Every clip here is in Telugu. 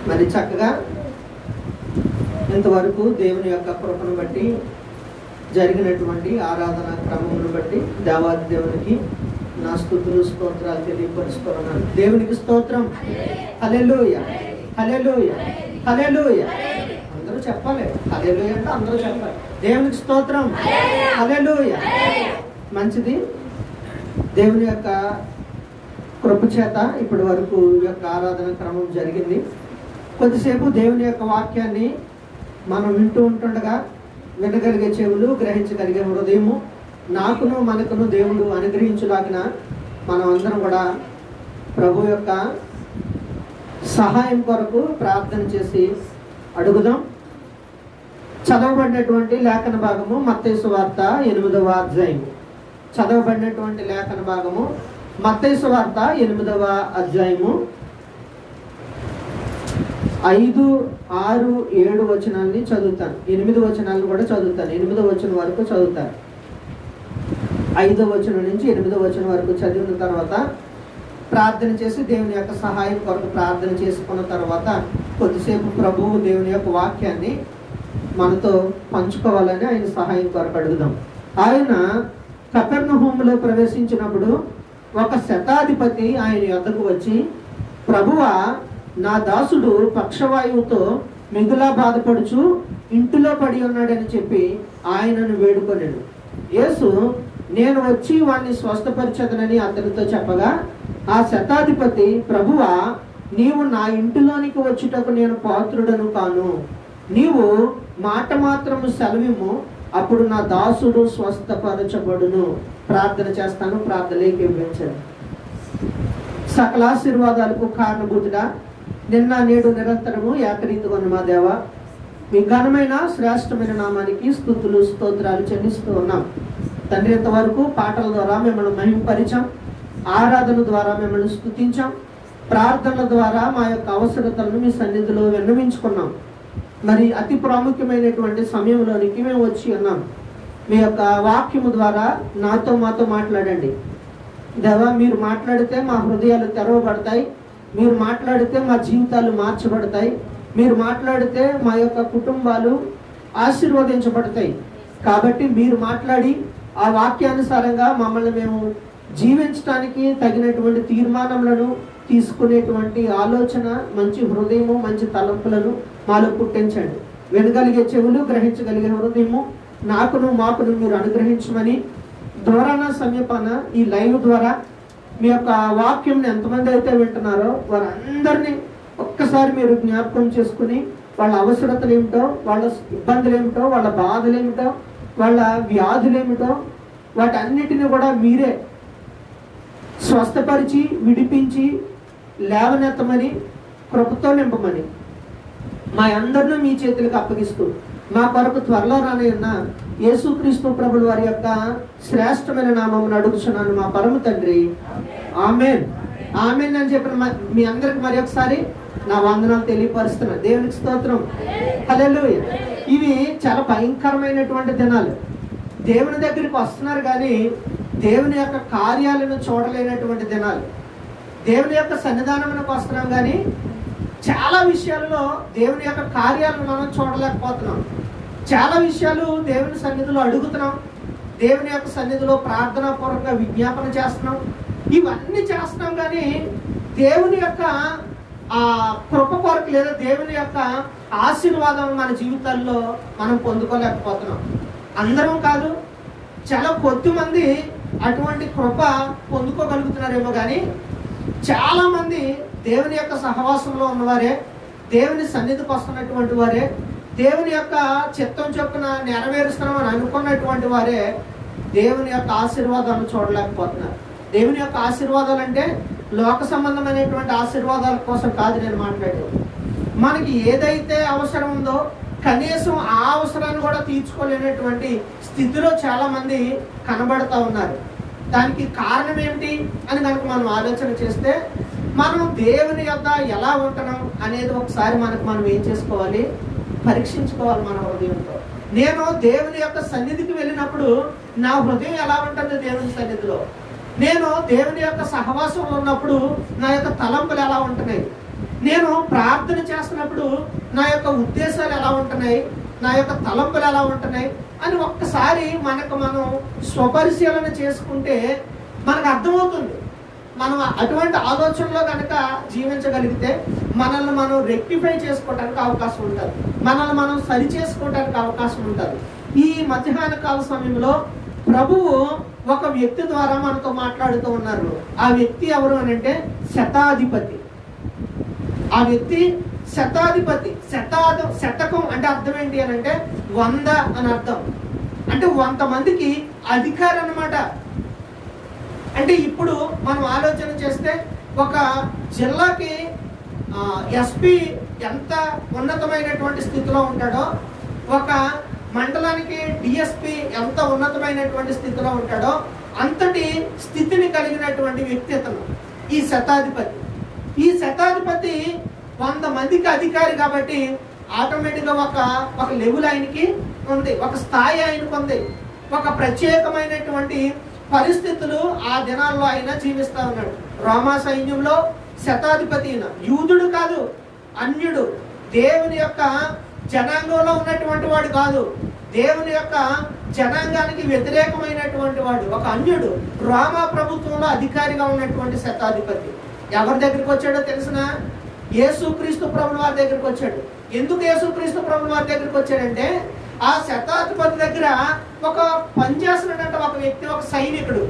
మరి చక్కగా ఇంతవరకు దేవుని యొక్క కృపను బట్టి జరిగినటువంటి ఆరాధన క్రమమును బట్టి దేవాది దేవునికి నా స్తుతులు స్తోత్రాలు తెలియపరుస్తున్నాను. దేవునికి స్తోత్రం. హల్లెలూయా, హల్లెలూయా, హల్లెలూయా. అందరూ చెప్పాలి. హల్లెలూయా అంటే అందరూ చెప్పాలి. దేవునికి స్తోత్రం. హల్లెలూయా. మంచిది. దేవుని యొక్క కృప చేత ఇప్పటి వరకు ఈ యొక్క ఆరాధన క్రమం జరిగింది. కొద్దిసేపు దేవుని యొక్క వాక్యాన్ని మనం వింటూ ఉంటుండగా వినగలిగే చెవులు, గ్రహించగలిగే హృదయము నాకును మనకును దేవుడు అనుగ్రహించులాగిన మనం అందరం కూడా ప్రభు యొక్క సహాయం కొరకు ప్రార్థన చేసి అడుగుదాం. చదవబడినటువంటి లేఖన భాగము మత్తయి సువార్త 8వ అధ్యాయము. చదవబడినటువంటి లేఖన భాగము మత్తయి సువార్త 8వ అధ్యాయము 5, 6, 7 వచనాలని చదువుతాను. 8 వచనాలను కూడా చదువుతాను. 8వ వచనం వరకు చదువుతాను. 5వ వచనం నుంచి 8వ వచనం వరకు చదివిన తర్వాత ప్రార్థన చేసి దేవుని యొక్క సహాయం కొరకు ప్రార్థన చేసుకున్న తర్వాత కొద్దిసేపు ప్రభువు దేవుని యొక్క వాక్యాన్ని మనతో పంచుకోవాలని ఆయన సహాయం కొరకు అడుగుదాం. ఆయన కపెర్నహూములో ప్రవేశించినప్పుడు ఒక శతాధిపతి ఆయన యొద్దకు వచ్చి, ప్రభువా, నా దాసుడు పక్షవాయువుతో మిగులా బాధపడుచు ఇంటిలో పడి ఉన్నాడని చెప్పి ఆయనను వేడుకొనెను. యేసు, నేను వచ్చి వాణ్ణి స్వస్థపరిచెదనని అతనితో చెప్పగా, ఆ శతాధిపతి, ప్రభువా, నీవు నా ఇంటిలోనికి వచ్చుటకు నేను పాత్రుడను కాను. నీవు మాట మాత్రము సెలవిమ్ము, అప్పుడు నా దాసుడు స్వస్థపరచబడును. ప్రార్థన చేస్తాను. ప్రార్థనలోకి ఇవ్వించండి. సకల ఆశీర్వాదాలకు కారణభూతుడా, నిన్న నేడు నిరంతరము ఏకరీతిగా ఉన్న మా దేవ, మీ ఘనమైన శ్రేష్టమైన నామానికి స్తుతులు స్తోత్రాలు చెల్లిస్తూ ఉన్నాం తండ్రి. ఇంతవరకు పాటల ద్వారా మిమ్మల్ని మహిమపరిచాం, ఆరాధన ద్వారా మిమ్మల్ని స్తుతించాం, ప్రార్థనల ద్వారా మా యొక్క అవసరతలను మీ సన్నిధిలో విన్నవించుకున్నాం. మరి అతి ప్రాముఖ్యమైనటువంటి సమయంలోనికి మేము వచ్చి ఉన్నాం. మీ యొక్క వాక్యము ద్వారా మాతో మాట్లాడండి దేవా. మీరు మాట్లాడితే మా హృదయాలు తెరవబడతాయి. మీరు మాట్లాడితే మా జీవితాలు మార్చబడతాయి. మీరు మాట్లాడితే మా యొక్క కుటుంబాలు ఆశీర్వదించబడతాయి. కాబట్టి మీరు మాట్లాడి ఆ వాక్యానుసారంగా మమ్మల్ని మేము జీవించడానికి తగినటువంటి తీర్మానములను తీసుకునేటువంటి ఆలోచన, మంచి హృదయము, మంచి తలంపులను మాలో పుట్టించండి. వినగలిగే చెవులు, గ్రహించగలిగే హృదయము నాకును మాకును మీరు అనుగ్రహించమని దూరాన సమీపాన ఈ లైవ్ ద్వారా మీ యొక్క వాక్యంని ఎంతమంది అయితే వింటున్నారో వారందరినీ ఒక్కసారి మీరు జ్ఞాపకం చేసుకుని వాళ్ళ అవసరతలు ఏమిటో, వాళ్ళ ఇబ్బందులు ఏమిటో, వాళ్ళ బాధలు ఏమిటో, వాళ్ళ వ్యాధులు ఏమిటో వాటన్నిటిని కూడా మీరే స్వస్థపరిచి విడిపించి లేవనెత్తమని కృపతో నింపమని మా అందరినీ మీ చేతులకు అప్పగిస్తూ మా కొరకు త్వరలో రానయ్యున్న యేసుక్రీస్తు ప్రభుల వారి యొక్క శ్రేష్టమైన నామమును అడుగుచున్నాను మా పరమ తండ్రి. ఆమేన్, ఆమేన్ అని చెప్పిన మీ అందరికి మరి ఒకసారి నా వందనాలు తెలియపరుస్తున్నా. దేవునికి స్తోత్రం. హల్లెలూయా. ఇవి చాలా భయంకరమైనటువంటి దినాలు. దేవుని దగ్గరికి వస్తున్నారు కానీ దేవుని యొక్క కార్యాలను చూడలేనటువంటి దినాలు. దేవుని యొక్క సన్నిధానమునకు వస్తున్నాం కానీ చాలా విషయాల్లో దేవుని యొక్క కార్యాలను మనం చూడలేకపోతున్నాం. చాలా విషయాలు దేవుని సన్నిధిలో అడుగుతున్నాం, దేవుని యొక్క సన్నిధిలో ప్రార్థనాపూర్వకంగా విజ్ఞాపన చేస్తున్నాం. ఇవన్నీ చేస్తున్నాం కానీ దేవుని యొక్క ఆ కృప కొరకు లేదా దేవుని యొక్క ఆశీర్వాదం మన జీవితాల్లో మనం పొందుకోలేకపోతున్నాం. అందరం కాదు, చాలా కొద్ది మంది అటువంటి కృప పొందుకోగలుగుతున్నారేమో కానీ చాలా మంది దేవుని యొక్క సహవాసంలో ఉన్నవారే, దేవుని సన్నిధికి వస్తున్నటువంటి వారే, దేవుని యొక్క చిత్తం చొప్పున నెరవేరుస్తున్నామని అనుకున్నటువంటి వారే దేవుని యొక్క ఆశీర్వాదాలను చూడలేకపోతున్నారు. దేవుని యొక్క ఆశీర్వాదాలు అంటే లోక సంబంధమైనటువంటి ఆశీర్వాదాల కోసం కాదు నేను మాట్లాడేది. మనకి ఏదైతే అవసరం ఉందో కనీసం ఆ అవసరాన్ని కూడా తీర్చుకోలేనటువంటి స్థితిలో చాలా మంది కనబడతా ఉన్నారు. దానికి కారణం ఏమిటి అని కనుక మనం ఆలోచన చేస్తే మనం దేవుని యొక్క ఎలా ఉంటున్నాం అనేది ఒకసారి మనం ఏం చేసుకోవాలి, పరీక్షించుకోవాలి మన హృదయంతో. నేను దేవుని యొక్క సన్నిధికి వెళ్ళినప్పుడు నా హృదయం ఎలా ఉంటుంది దేవుని సన్నిధిలో, నేను దేవుని యొక్క సహవాసంలో ఉన్నప్పుడు నా యొక్క తలంపులు ఎలా ఉంటున్నాయి, నేను ప్రార్థన చేస్తున్నప్పుడు నా యొక్క ఉద్దేశాలు ఎలా ఉంటున్నాయి, నా యొక్క తలంపులు ఎలా ఉంటున్నాయి అని ఒక్కసారి మనం స్వపరిశీలన చేసుకుంటే మనకు అర్థమవుతుంది. మనం అటువంటి ఆలోచనలో కనుక జీవించగలిగితే మనల్ని మనం రెక్టిఫై చేసుకోవడానికి అవకాశం ఉంటుంది, మనల్ని మనం సరి చేసుకోవడానికి అవకాశం ఉంటుంది. ఈ మధ్యాహ్న కాల సమయంలో ప్రభువు ఒక వ్యక్తి ద్వారా మనతో మాట్లాడుతూ ఉన్నారు. ఆ వ్యక్తి ఎవరు అని అంటే శతాధిపతి. ఆ వ్యక్తి శతాధిపతి. శతకం అంటే అర్థం ఏంటి అని అంటే 100 అని అర్థం. అంటే 100 మందికి అధికారం అన్నమాట. అంటే ఇప్పుడు మనం ఆలోచన చేస్తే ఒక జిల్లాకి ఎస్పీ ఎంత ఉన్నతమైనటువంటి స్థితిలో ఉంటాడో, ఒక మండలానికి డిఎస్పి ఎంత ఉన్నతమైనటువంటి స్థితిలో ఉంటాడో అంతటి స్థితిని కలిగినటువంటి వ్యక్తి అతను ఈ శతాధిపతి. ఈ శతాధిపతి 100 మందికి అధికారి కాబట్టి ఆటోమేటిక్గా ఒక లెవెల్ ఆయనకి ఉంది, ఒక స్థాయి ఆయనకు ఉంది, ఒక ప్రత్యేకమైనటువంటి పరిస్థితులు ఆ దినాల్లో ఆయన జీవిస్తా ఉన్నాడు. రోమా సైన్యంలో శతాధిపతి యూదుడు కాదు, అన్యుడు, దేవుని యొక్క జనాంగంలో ఉన్నటువంటి వాడు కాదు, దేవుని యొక్క జనాంగానికి వ్యతిరేకమైనటువంటి వాడు, ఒక అన్యుడు. రోమా ప్రభుత్వంలో అధికారిగా ఉన్నటువంటి శతాధిపతి ఎవరి దగ్గరికి వచ్చాడో తెలిసిన? యేసుక్రీస్తు ప్రభుల వారి దగ్గరికి వచ్చాడు. ఎందుకు యేసుక్రీస్తు ప్రభుల వారి దగ్గరికి వచ్చాడంటే ఆ శతాధిపతి దగ్గర ఒక పనిచేస్తున్నాడంట ఒక వ్యక్తి, ఒక సైనికుడు.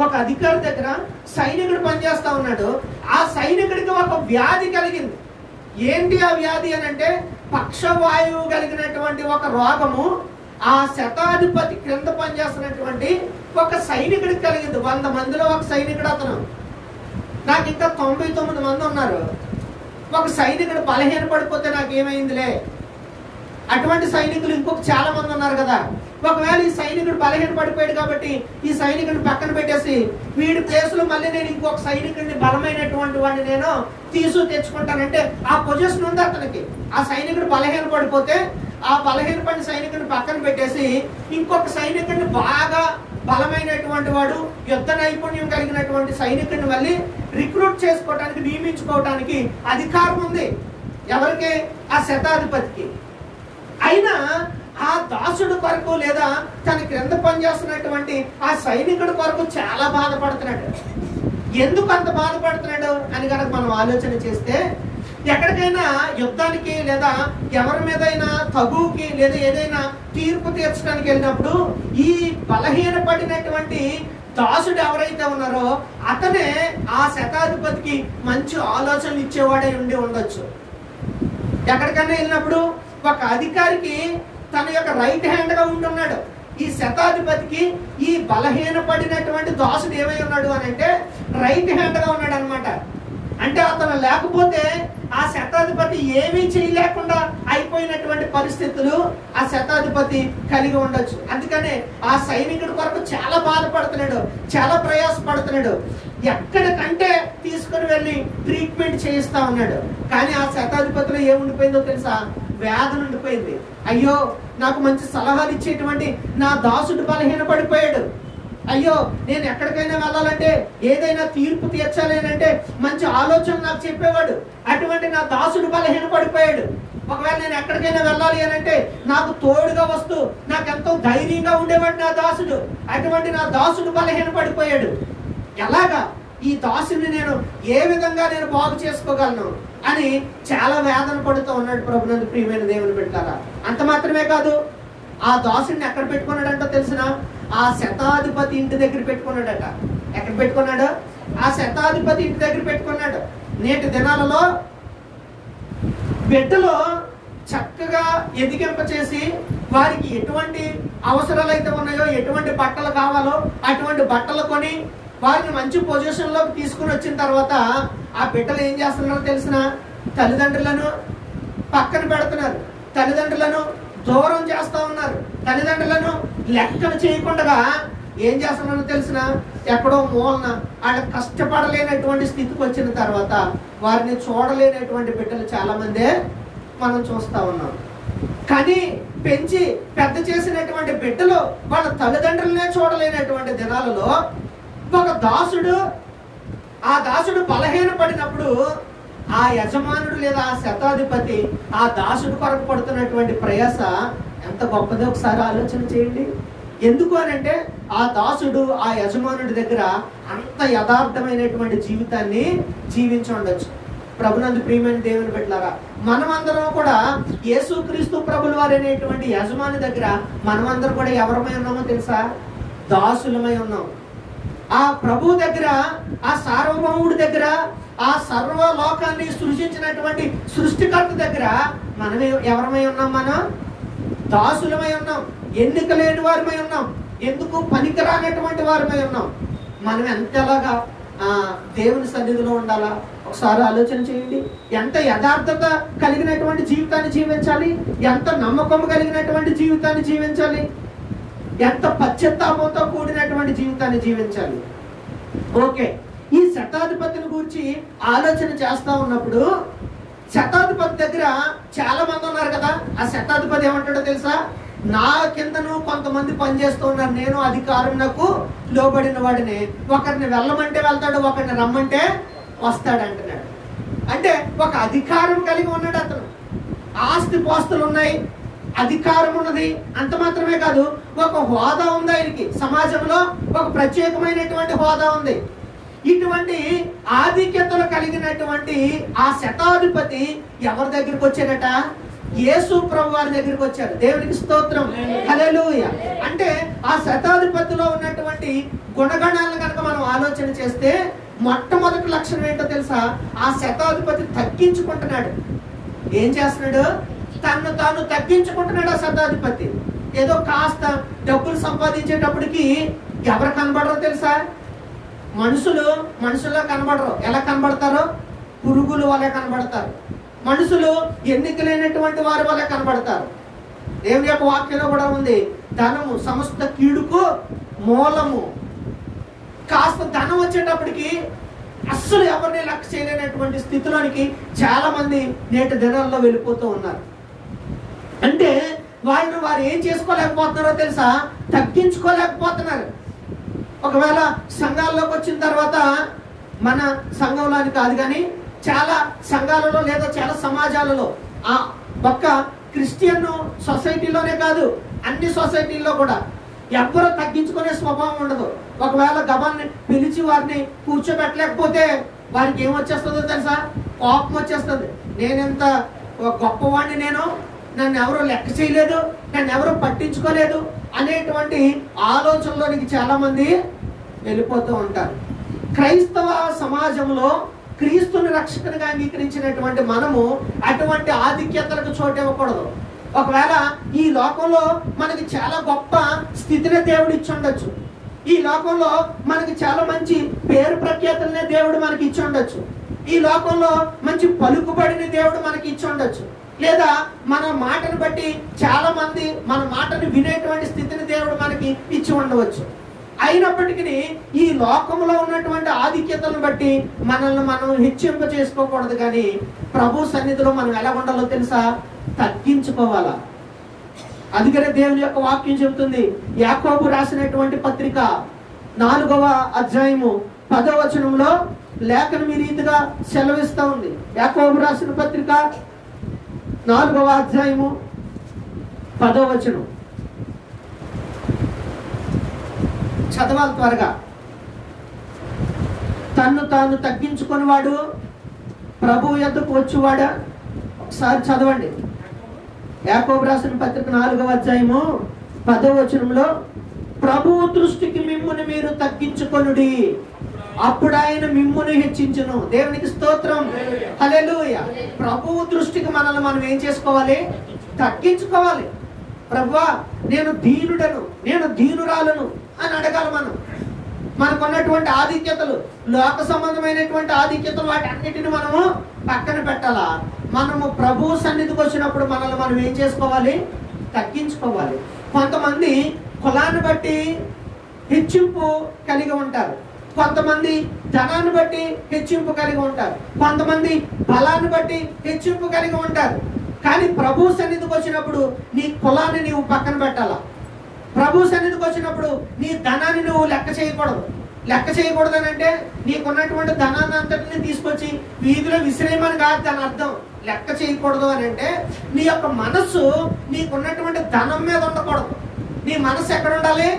ఒక అధికారి దగ్గర సైనికుడు పనిచేస్తా ఉన్నాడు. ఆ సైనికుడికి ఒక వ్యాధి కలిగింది. ఏంటి ఆ వ్యాధి అని అంటే పక్షవాయువు కలిగినటువంటి ఒక రోగము ఆ శతాధిపతి క్రింద పనిచేస్తున్నటువంటి ఒక సైనికుడికి కలిగింది. 100 మందిలో ఒక సైనికుడు అతను. నాకు ఇంకా 99 మంది ఉన్నారు. ఒక సైనికుడు బలహీన పడిపోతే నాకేమైందిలే, అటువంటి సైనికులు ఇంకొక చాలా మంది ఉన్నారు కదా. ఒకవేళ ఈ సైనికుడు బలహీన పడిపోయాడు కాబట్టి ఈ సైనికుడిని పక్కన పెట్టేసి వీడి ప్లేసులో మళ్ళీ నేను ఇంకొక సైనికుడిని బలమైనటువంటి వాడిని నేను తెచ్చుకుంటానంటే ఆ పొజిషన్ ఉంది అతనికి. ఆ సైనికుడు బలహీన పడిపోతే ఆ బలహీన పడిన సైనికుడిని పక్కన పెట్టేసి ఇంకొక సైనికుడిని బాగా బలమైనటువంటి వాడు, యుద్ధ నైపుణ్యం కలిగినటువంటి సైనికుడిని మళ్ళీ రిక్రూట్ చేసుకోవడానికి, నియమించుకోవడానికి అధికారం ఉంది. ఎవరికి? ఆ శతాధిపతికి. అయినా ఆ దాసుడు కొరకు లేదా తన క్రింద పనిచేస్తున్నటువంటి ఆ సైనికుడి కొరకు చాలా బాధపడుతున్నాడు. ఎందుకు అంత బాధపడుతున్నాడు అని కనుక మనం ఆలోచన చేస్తే, ఎక్కడికైనా యుద్ధానికి లేదా ఎవరి మీదైనా తగుకి లేదా ఏదైనా తీర్పు తీర్చడానికి వెళ్ళినప్పుడు ఈ బలహీన పడినటువంటి దాసుడు ఎవరైతే ఉన్నారో అతనే ఆ శతాధిపతికి మంచి ఆలోచనలు ఇచ్చేవాడే ఉండి ఉండొచ్చు. ఎక్కడికైనా వెళ్ళినప్పుడు ఒక అధికారికి తన యొక్క రైట్ హ్యాండ్ గా ఉంటున్నాడు. ఈ శతాధిపతికి ఈ బలహీన పడినటువంటి దాసుడు ఏమై ఉన్నాడు అని అంటే రైట్ హ్యాండ్ గా ఉన్నాడు అనమాట. అంటే అతను లేకపోతే ఆ శతాధిపతి ఏమీ చేయలేకుండా అయిపోయినటువంటి పరిస్థితులు ఆ శతాధిపతి కలిగి ఉండొచ్చు. అందుకనే ఆ సైనికుడి కొరకు చాలా బాధపడుతున్నాడు, చాలా ప్రయాసపడుతున్నాడు. ఎక్కడికంటే తీసుకుని వెళ్ళి ట్రీట్మెంట్ చేయిస్తా ఉన్నాడు. కానీ ఆ శతాధిపతిలో ఏముండిపోయిందో తెలుసా? వేదన ఉండిపోయింది. అయ్యో, నాకు మంచి సలహాలు ఇచ్చేటువంటి నా దాసుడు బలహీన పడిపోయాడు. అయ్యో, నేను ఎక్కడికైనా వెళ్ళాలంటే ఏదైనా తీర్పు తీర్చాలి అంటే మంచి ఆలోచన నాకు చెప్పేవాడు. అటువంటి నా దాసుడు బలహీన పడిపోయాడు. ఒకవేళ నేను ఎక్కడికైనా వెళ్ళాలి అని అంటే నాకు తోడుగా వస్తూ నాకు ఎంతో ధైర్యంగా ఉండేవాడు నా దాసుడు. అటువంటి నా దాసుడు బలహీన పడిపోయాడు. ఎలాగా ఈ దాసుని నేను ఏ విధంగా నేను బాగు చేసుకోగలను అని చాలా వేదన పడుతూ ఉన్నాడు ప్రభునందు ప్రియమైన దేవుని బిడ్డలారా. అంత మాత్రమే కాదు, ఆ దాసుని ఎక్కడ పెట్టుకున్నాడంటో తెలిసిన? ఆ శతాధిపతి ఇంటి దగ్గర పెట్టుకున్నాడట. ఎక్కడ పెట్టుకున్నాడు? ఆ శతాధిపతి ఇంటి దగ్గర పెట్టుకున్నాడు. నేటి దినాలలో బిడ్డలో చక్కగా ఎదిగింప చేసి వారికి ఎటువంటి అవసరాలు అయితే ఉన్నాయో, ఎటువంటి బట్టలు కావాలో అటువంటి బట్టలు కొని వారిని మంచి పొజిషన్లోకి తీసుకుని వచ్చిన తర్వాత ఆ బిడ్డలు ఏం చేస్తున్నారో తెలిసిన? తల్లిదండ్రులను పక్కన పెడుతున్నారు, తల్లిదండ్రులను దూరం చేస్తా ఉన్నారు, తల్లిదండ్రులను లెక్కలు చేయకుండా ఏం చేస్తున్నారో తెలిసిన? ఎక్కడో మూలన వాళ్ళ కష్టపడలేనటువంటి స్థితికి వచ్చిన తర్వాత వారిని చూడలేనటువంటి బిడ్డలు చాలా మందే మనం చూస్తా ఉన్నాం. కానీ పెంచి పెద్ద చేసినటువంటి బిడ్డలు వాళ్ళ తల్లిదండ్రులనే చూడలేనటువంటి దినాలలో ఒక దాసుడు, ఆ దాసుడు బలహీన పడినప్పుడు ఆ యజమానుడు లేదా ఆ శతాధిపతి ఆ దాసుడు కొరకు పడుతున్నటువంటి ప్రయాస ఎంత గొప్పదో ఒకసారి ఆలోచన చేయండి. ఎందుకు అనంటే ఆ దాసుడు ఆ యజమానుడి దగ్గర అంత యథార్థమైనటువంటి జీవితాన్ని జీవించి ఉండొచ్చు. ప్రభునందు ప్రియమైన దేవుని బిడ్డలారా, మనమందరం కూడా యేసుక్రీస్తు ప్రభుల వారు అనేటువంటి యజమాని దగ్గర మనమందరం కూడా ఎవరమై ఉన్నామో తెలుసా? దాసులమై ఉన్నాం. ఆ ప్రభు దగ్గర, ఆ సార్వభౌముడి దగ్గర, ఆ సర్వ లోకాన్ని సృష్టించినటువంటి సృష్టికర్త దగ్గర మనం ఎవరమై ఉన్నాం? మనం దాసులమై ఉన్నాం. ఎన్నిక లేని వారమై ఉన్నాం. ఎందుకు పనికిరానటువంటి వారమై ఉన్నాం. మనం ఎంతలాగా దేవుని సన్నిధిలో ఉండాలా ఒకసారి ఆలోచన చేయండి. ఎంత యథార్థత కలిగినటువంటి జీవితాన్ని జీవించాలి, ఎంత నమ్మకం కలిగినటువంటి జీవితాన్ని జీవించాలి, ఎంత పశ్చాత్తాపంతో కూడినటువంటి జీవితాన్ని జీవించాలి. ఓకే, ఈ శతాధిపతిని గురించి ఆలోచన చేస్తా ఉన్నప్పుడు శతాధిపతి దగ్గర చాలా మంది ఉన్నారు కదా. ఆ శతాధిపతి ఏమంటాడో తెలుసా? నా కిందను కొంతమంది పనిచేస్తూ ఉన్నారు, నేను అధికారం నాకు లోబడిన వాడిని. ఒకరిని వెళ్ళమంటే వెళ్తాడు, ఒకరిని రమ్మంటే వస్తాడు అంటున్నాడు. అంటే ఒక అధికారం కలిగి ఉన్నాడు అతను. ఆస్తి పాస్తులు ఉన్నాయి, అధికారం ఉన్నది. అంత మాత్రమే కాదు, ఒక హోదా ఉంది ఆయనకి. సమాజంలో ఒక ప్రత్యేకమైనటువంటి హోదా ఉంది. ఇటువంటి ఆధిక్యతలు కలిగినటువంటి ఆ శతాధిపతి ఎవరి దగ్గరికి వచ్చారట? యేసు ప్రభు వారి దగ్గరికి వచ్చారు. దేవునికి స్తోత్రం, హల్లెలూయా. అంటే ఆ శతాధిపతిలో ఉన్నటువంటి గుణగణాలను కనుక మనం ఆలోచన చేస్తే మొట్టమొదటి లక్షణం ఏంటో తెలుసా? ఆ శతాధిపతి తగ్గించుకుంటున్నాడు. ఏం చేస్తున్నాడు? తను తాను తగ్గించుకుంటున్నాడు ఆ శతాధిపతి. ఏదో కాస్త డబ్బులు సంపాదించేటప్పటికి ఎవరు కనబడరో తెలుసా? మనుషుల్లో కనబడరు. ఎలా కనబడతారో? పురుగులు వలె కనబడతారు. మనుషులు ఎన్నికలైనటువంటి వారి వలె కనబడతారు. దేవుని యొక్క వాక్యంలో కూడా ఉంది, ధనము సమస్త కీడుకు మూలము. కాస్త ధనం వచ్చేటప్పటికి అస్సలు ఎవరిని లక్ష్య చేయలేనటువంటి స్థితిలోనికి చాలా మంది నేటి దినాల్లో వెళ్ళిపోతూ ఉన్నారు. అంటే వారు ఏం చేసుకోలేకపోతున్నారో తెలుసా? తగ్గించుకోలేకపోతున్నారు. ఒకవేళ సంఘాల్లోకి వచ్చిన తర్వాత, మన సంఘంలోని కాదు కానీ చాలా సంఘాలలో లేదా చాలా సమాజాలలో, ఆ ఒక్క క్రిస్టియన్ సొసైటీలోనే కాదు అన్ని సొసైటీల్లో కూడా ఎవ్వరూ తగ్గించుకునే స్వభావం ఉండదు. ఒకవేళ గబాన్ని పిలిచి వారిని కూర్చోబెట్టలేకపోతే వారికి ఏమొచ్చేస్తుందో తెలుసా? కోపం వచ్చేస్తుంది. నేనెంత గొప్పవాడిని, నన్ను ఎవరు లెక్క చేయలేదు, నన్ను ఎవరు పట్టించుకోలేదు అనేటువంటి ఆలోచనలోనికి చాలా మంది వెళ్ళిపోతూ ఉంటారు. క్రైస్తవ సమాజంలో క్రీస్తుని రక్షకునిగా అంగీకరించినటువంటి మనము అటువంటి ఆధిక్యతలకు చోటు ఇవ్వకూడదు. ఒకవేళ ఈ లోకంలో మనకి చాలా గొప్ప స్థితిని దేవుడు ఇచ్చి ఉండొచ్చు. ఈ లోకంలో మనకి చాలా మంచి పేరు ప్రఖ్యాతులనే దేవుడు మనకి ఇచ్చి ఉండొచ్చు. ఈ లోకంలో మంచి పలుకుబడిన దేవుడు మనకి ఇచ్చి ఉండొచ్చు. లేదా మన మాటను బట్టి చాలా మంది మన మాటను వినేటువంటి స్థితిని దేవుడు మనకి ఇచ్చి ఉండవచ్చు. అయినప్పటికీ ఈ లోకంలో ఉన్నటువంటి ఆధిక్యతలను బట్టి మనల్ని మనం హెచ్చింప చేసుకోకూడదు. కానీ ప్రభు సన్నిధిలో మనం ఎలా ఉండాలో తెలుసా? తగ్గించుకోవాలా. అందుకనే దేవుని యొక్క వాక్యం చెబుతుంది. యాకోబు రాసినటువంటి పత్రిక 4వ అధ్యాయము 10వ వచనంలో లేఖనం ఈ రీతిగా సెలవిస్తా ఉంది. యాకోబు రాసిన పత్రిక 4వ అధ్యాయము 10వ వచనం చదవాలి త్వరగా. తన్ను తాను తగ్గించుకుని వాడు ప్రభువు యొద్దకు వచ్చువాడా? ఒకసారి చదవండి. యాకోబు రాసిన పత్రిక 4వ అధ్యాయము 10వ వచనంలో, ప్రభువు దృష్టికి మిమ్ముని మీరు తగ్గించుకొనుడి, అప్పుడు ఆయన మిమ్ముని హెచ్చించును. దేవునికి స్తోత్రం, హల్లెలూయా. ప్రభువు దృష్టికి మనల్ని మనం ఏం చేసుకోవాలి? తగ్గించుకోవాలి. ప్రభువా, నేను దీనుడను, నేను దీనురాలను అని అడగాలి. మనకున్నటువంటి ఆధిక్యతలు, లోక సంబంధమైనటువంటి ఆధిక్యతలు, వాటి అన్నిటిని మనము పక్కన పెట్టాలా. మనము ప్రభు సన్నిధికి వచ్చినప్పుడు మనల్ని మనం ఏం చేసుకోవాలి? తగ్గించుకోవాలి. కొంతమంది కులాన్ని బట్టి హెచ్చింపు కలిగి ఉంటారు, కొంతమంది ధనాన్ని బట్టి హెచ్చింపు కలిగి ఉంటారు, కొంతమంది బలాన్ని బట్టి హెచ్చింపు కలిగి ఉంటారు. కానీ ప్రభు సన్నిధికి వచ్చినప్పుడు నీ కులాన్ని నీవు పక్కన పెట్టాలా. ప్రభు సన్నిధికి వచ్చినప్పుడు నీ ధనాన్ని నువ్వు లెక్క చేయకూడదు. లెక్క చేయకూడదనంటే నీకున్నటువంటి ధనాన్ని అంతటిని తీసుకొచ్చి వీధిలో విసిరేయమని కాదు దాని అర్థం. లెక్క చేయకూడదు అని అంటే నీ యొక్క మనస్సు నీకున్నటువంటి ధనం మీద ఉండకూడదు. నీ మనసు ఎక్కడ ఉండాలి?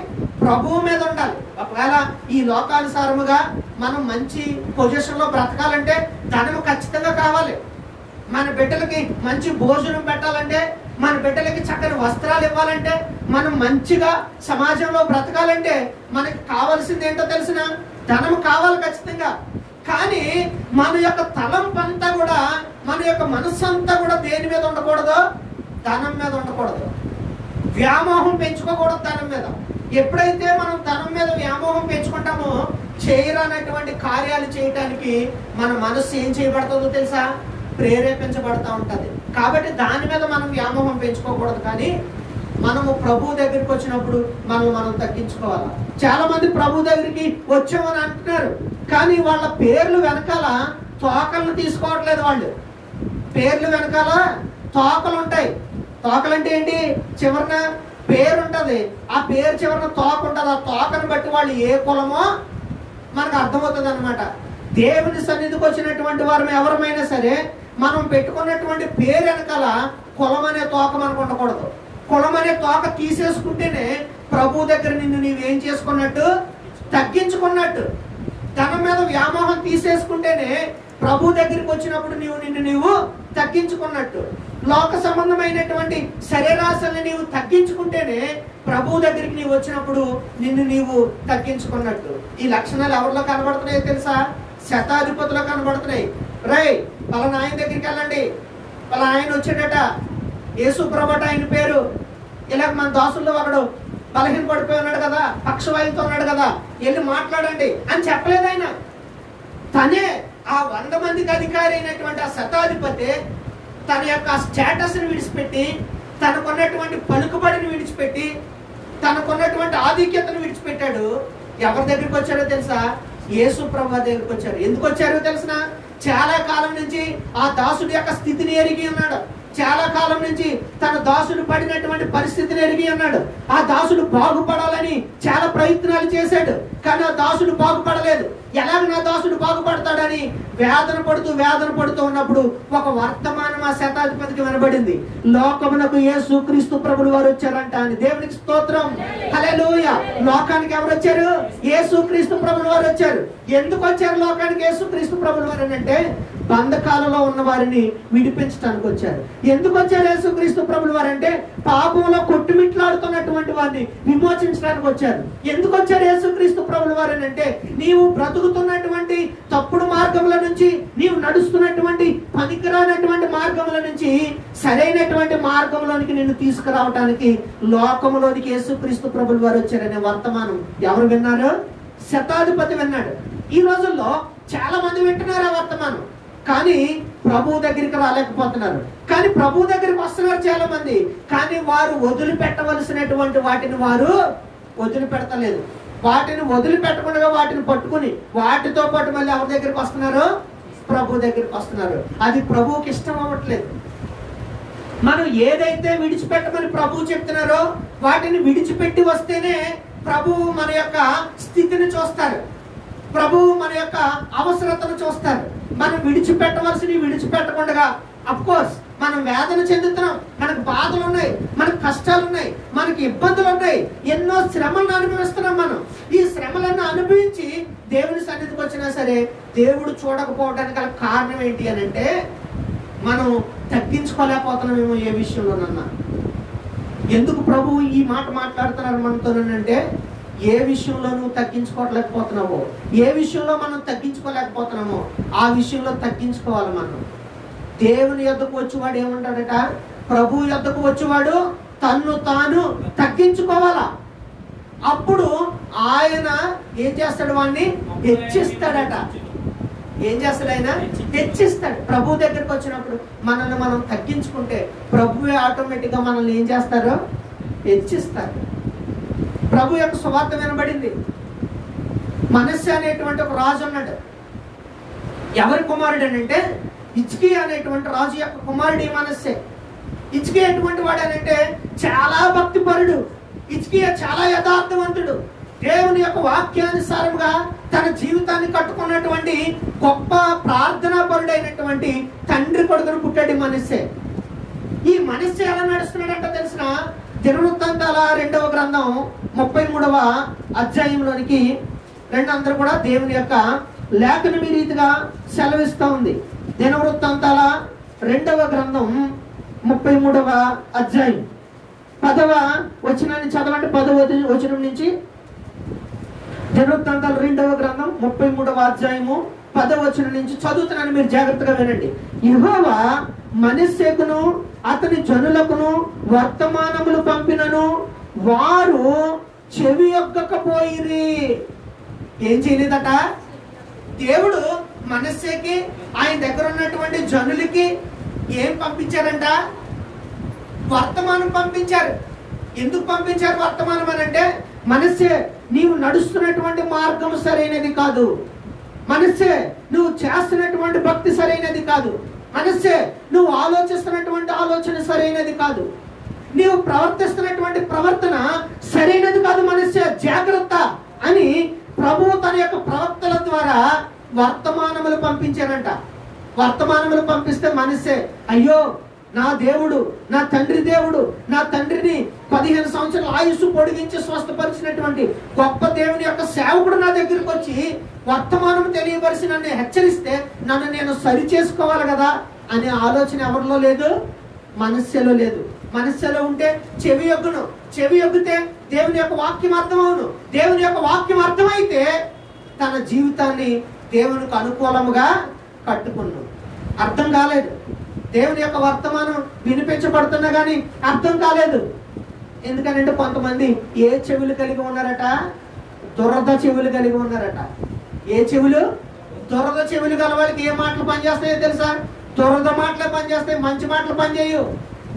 ప్రభువు మీద ఉండాలి. ఒకవేళ ఈ లోకానుసారముగా మనం మంచి పొజిషన్లో బ్రతకాలంటే ధనము ఖచ్చితంగా కావాలి. మన బిడ్డలకి మంచి భోజనం పెట్టాలంటే, మన బిడ్డలకి చక్కని వస్త్రాలు ఇవ్వాలంటే, మనం మంచిగా సమాజంలో బ్రతకాలంటే మనకి కావాల్సింది ఏంటో తెలిసిన ధనం కావాలి ఖచ్చితంగా. కానీ మన యొక్క తలంపు అంతా కూడా, మన యొక్క మనస్సు అంతా కూడా దేని మీద ఉండకూడదు? ధనం మీద ఉండకూడదు. వ్యామోహం పెంచుకోకూడదు ధనం మీద. ఎప్పుడైతే మనం ధనం మీద వ్యామోహం పెంచుకుంటామో చేయరానటువంటి కార్యాలు చేయటానికి మన మనస్సు ఏం చేయబడుతుందో తెలుసా? ప్రేరేపించబడతా ఉంటది. కాబట్టి దాని మీద మనం వ్యామోహం పెంచుకోకూడదు. కానీ మనము ప్రభు దగ్గరికి వచ్చినప్పుడు మనం తగ్గించుకోవాలి. చాలా మంది ప్రభు దగ్గరికి వచ్చామని అంటున్నారు, కానీ వాళ్ళ పేర్లు వెనకాల తోకలను తీసుకోవట్లేదు. వాళ్ళు పేర్లు వెనకాల తోకలు ఉంటాయి. తోకలు అంటే ఏంటి? చివరన పేరు ఉంటది, ఆ పేరు చివరన తోక ఉంటది. ఆ తోకను బట్టి వాళ్ళు ఏ కులమో మనకు అర్థమవుతుంది అనమాట. దేవుని సన్నిధికి వచ్చినటువంటి వారు ఎవరమైనా సరే మనం పెట్టుకున్నటువంటి పేరు వెనకాల కులం అనే తోక మనకు ఉండకూడదు. కులం అనే తోక తీసేసుకుంటేనే ప్రభు దగ్గర నిన్ను నీవేం చేసుకున్నట్టు? తగ్గించుకున్నట్టు. ధనం మీద వ్యామోహం తీసేసుకుంటేనే ప్రభు దగ్గరికి వచ్చినప్పుడు నీవు తగ్గించుకున్నట్టు. లోక సంబంధమైనటువంటి శరీరాశల్ని నీవు తగ్గించుకుంటేనే ప్రభు దగ్గరికి నీవు వచ్చినప్పుడు నీవు తగ్గించుకున్నట్టు. ఈ లక్షణాలు ఎవరిలో కనబడుతున్నాయో తెలుసా? శతాధిపతిలో కనబడుతున్నాయి. రై పలానా ఆయన దగ్గరికి వెళ్ళండి, పలానా ఆయన వచ్చాడట, యేసు ప్రభుట ఆయన పేరు, ఇలా మన దాసుల్లో ఒకడు బలహీన పడిపోయి ఉన్నాడు కదా, పక్షవాయువుతో ఉన్నాడు కదా, వెళ్ళి మాట్లాడండి అని చెప్పలేదు ఆయన. తనే ఆ 100 మందికి అధికారి అయినటువంటి ఆ శతాధిపతి తన యొక్క స్టేటస్ని విడిచిపెట్టి, తనకున్నటువంటి పలుకుబడిని విడిచిపెట్టి, తనకున్నటువంటి ఆధిక్యతను విడిచిపెట్టాడు. ఎవరి దగ్గరికి వచ్చారో తెలుసా? యేసు ప్రభు దగ్గరికి వచ్చారు. ఎందుకు వచ్చారో తెలిసిన? చాలా కాలం నుంచి ఆ దాసుడి యొక్క స్థితిని ఎరిగి ఉన్నాడు. చాలా కాలం నుంచి తన దాసుడు పడినటువంటి పరిస్థితిని ఎరిగి ఉన్నాడు. ఆ దాసుడు బాగుపడాలని చాలా ప్రయత్నాలు చేశాడు, కానీ ఆ దాసుడు బాగుపడలేదు. ఎలాగ నా దాసుడు బాగుపడతాడని వేదన పడుతూ ఉన్నప్పుడు ఒక వర్తమానం ఆ శతాధిపతికి వినబడింది. లోకమునకు యేసుక్రీస్తు ప్రభులు వారు వచ్చారంట అని. దేవునికి స్తోత్రం, హల్లెలూయా. లోకానికి ఎవరు వచ్చారు? యేసుక్రీస్తు ప్రభులు వారు వచ్చారు. ఎందుకు వచ్చారు లోకానికి యేసుక్రీస్తు ప్రభులు వారు అంటే బంధకాలలో ఉన్న వారిని విడిపించడానికి వచ్చారు. ఎందుకు వచ్చారు యేసుక్రీస్తు ప్రభులు వారు అంటే పాపంలో కొట్టుమిట్లాడుతున్నటువంటి వారిని విమోచించడానికి వచ్చారు. ఎందుకు వచ్చారు యేసుక్రీస్తు ప్రభులు వారు అంటే నీవు బ్రతుకుతున్నటువంటి తప్పుడు మార్గముల నుంచి, నీవు నడుస్తున్నటువంటి పనికిరానటువంటి మార్గముల నుంచి సరైనటువంటి మార్గంలోనికి నిన్ను తీసుకురావటానికి లోకములోనికి యేసుక్రీస్తు ప్రభులు వారు వచ్చారనే వర్తమానం ఎవరు విన్నారు? శతాధిపతి విన్నాడు. ఈ రోజుల్లో చాలా మంది వింటున్నారు ఆ వర్తమానం, కానీ ప్రభు దగ్గరికి రాలేకపోతున్నారు. కానీ ప్రభు దగ్గరికి వస్తున్నారు చాలా మంది, కానీ వారు వదిలిపెట్టవలసినటువంటి వాటిని వారు వదిలిపెడతలేదు. వాటిని వదిలిపెట్టకుండా వాటిని పట్టుకుని వాటితో పాటు మళ్ళీ ఎవరి దగ్గరికి వస్తున్నారు? ప్రభు దగ్గరికి వస్తున్నారు. అది ప్రభువుకి ఇష్టం అవ్వట్లేదు. మనం ఏదైతే విడిచిపెట్టమని ప్రభువు చెప్తున్నారో వాటిని విడిచిపెట్టి వస్తేనే ప్రభువు మన యొక్క స్థితిని చూస్తారు, ప్రభువు మన యొక్క అవసరతను చూస్తారు. మనం విడిచిపెట్టవలసినవి విడిచిపెట్టకుండా, అఫ్ కోర్స్ మనం వేదన చెందుతున్నాం, మనకు బాధలు ఉన్నాయి, మనకు కష్టాలు ఉన్నాయి, మనకి ఇబ్బందులు ఉన్నాయి, ఎన్నో శ్రమలను అనుభవిస్తున్నాం. మనం ఈ శ్రమలను అనుభవించి దేవుని సన్నిధికి వచ్చినా సరే దేవుడు చూడకపోవడానికి గల కారణం ఏంటి అని అంటే మనం తగ్గించుకోలేకపోతున్నామేమో ఏ విషయంలోనన్నా. ఎందుకు ప్రభువు ఈ మాట మాట్లాడుతున్నారు మనతోనంటే ఏ విషయంలో నువ్వు తగ్గించుకోలేకపోతున్నావో, ఏ విషయంలో మనం తగ్గించుకోలేకపోతున్నామో ఆ విషయంలో తగ్గించుకోవాలి. మనం దేవుని యొద్దకు వచ్చేవాడు ఏమంటాడట? ప్రభు యొద్దకు వచ్చేవాడు తన్ను తాను తగ్గించుకోవాలా. అప్పుడు ఆయన ఏం చేస్తాడు? వాడిని హెచ్చిస్తాడట. ఏం చేస్తాడు? ఆయన హెచ్చిస్తాడు. ప్రభు దగ్గరికి వచ్చినప్పుడు మనల్ని మనం తగ్గించుకుంటే ప్రభువే ఆటోమేటిక్గా మనల్ని ఏం చేస్తారు? హెచ్చిస్తారు. ప్రభు యొక్క సువార్త వినబడింది. మనస్సు అనేటువంటి ఒక రాజు ఉన్నాడు. ఎవరి కుమారుడు అంటే హిజ్కియా అనేటువంటి రాజు యొక్క కుమారుడు ఈ మనస్సే. హిజ్కియా ఎటువంటి వాడు అంటే చాలా భక్తిపరుడు. హిజ్కియా చాలా యథార్థవంతుడు. దేవుని యొక్క వాక్యానుసారంగా తన జీవితాన్ని కట్టుకున్నటువంటి గొప్ప ప్రార్థనా పరుడైనటువంటి తండ్రి కొడుకును పుట్టాడు మనస్సే. ఈ మనస్సే ఎలా నడుస్తున్నాడంట తెలిసిన దినవృత్తాంతాల 2వ గ్రంథం 33వ అధ్యాయంలోనికి రెండు అందరూ కూడా దేవుని యొక్క లేఖనం ఈ రీతిగా సెలవిస్తూ ఉంది. దినవృత్తాంతాల 2వ గ్రంథం 33వ అధ్యాయం 10వ వచనాన్ని చదవండి. 10వ వచనం నుంచి దినవృత్తాంతాల 2వ గ్రంథం 33వ అధ్యాయము 10వ వచనం నుంచి చదువుతున్నాను, మీరు జాగ్రత్తగా వినండి. యెహోవా మనస్సేకును అతని జనులకును వర్తమానములు పంపినను వారు చెవి యొక్కకపోయిరి. ఏం చేయలేదట దేవుడు మనస్సేకి ఆయన దగ్గర ఉన్నటువంటి జనులకి ఏం పంపించారంట? వర్తమానం పంపించారు. ఎందుకు పంపించారు వర్తమానం అని అంటే, మనస్సే నీవు నడుస్తున్నటువంటి మార్గం సరైనది కాదు, మనస్సే నువ్వు చేస్తున్నటువంటి భక్తి సరైనది కాదు, మనస్సే నువ్వు ఆలోచిస్తున్నటువంటి ఆలోచన సరైనది కాదు, నీవు ప్రవర్తిస్తున్నటువంటి ప్రవర్తన సరైనది కాదు, మనస్సే జాగ్రత్త అని ప్రభువు తన యొక్క ప్రవక్తల ద్వారా వర్తమానములు పంపించారంట. వర్తమానములు పంపిస్తే మనస్సే అయ్యో నా దేవుడు, నా తండ్రి దేవుడు, నా తండ్రిని 15 సంవత్సరాల ఆయుస్సు పొడిగించి స్వస్థపరిచినటువంటి గొప్ప దేవుని యొక్క సేవకుడు నా దగ్గరికి వచ్చి వర్తమానం తెలియపరిచి నన్ను హెచ్చరిస్తే నన్ను నేను సరి చేసుకోవాలి కదా అనే ఆలోచన ఎవరిలో లేదు? మనస్సులో లేదు. మనస్సులో ఉంటే చెవి యొగ్గును, చెవి యొగ్గితే దేవుని యొక్క వాక్యం అర్థమవును, దేవుని యొక్క వాక్యం అర్థమైతే తన జీవితాన్ని దేవునికి అనుకూలముగా కట్టుకున్నాను. అర్థం కాలేదు, దేవుని యొక్క వర్తమానం వినిపించబడుతున్నా కానీ అర్థం కాలేదు. ఎందుకనంటే కొంతమంది ఏ చెవులు కలిగి ఉన్నారట? దురద చెవులు కలిగి ఉన్నారట. ఏ చెవులు? దురద చెవులు గల వాళ్ళకి ఏ మాటలు పనిచేస్తాయో తెలుసా? దురద మాటలే పనిచేస్తాయి, మంచి మాటలు పనిచేయు.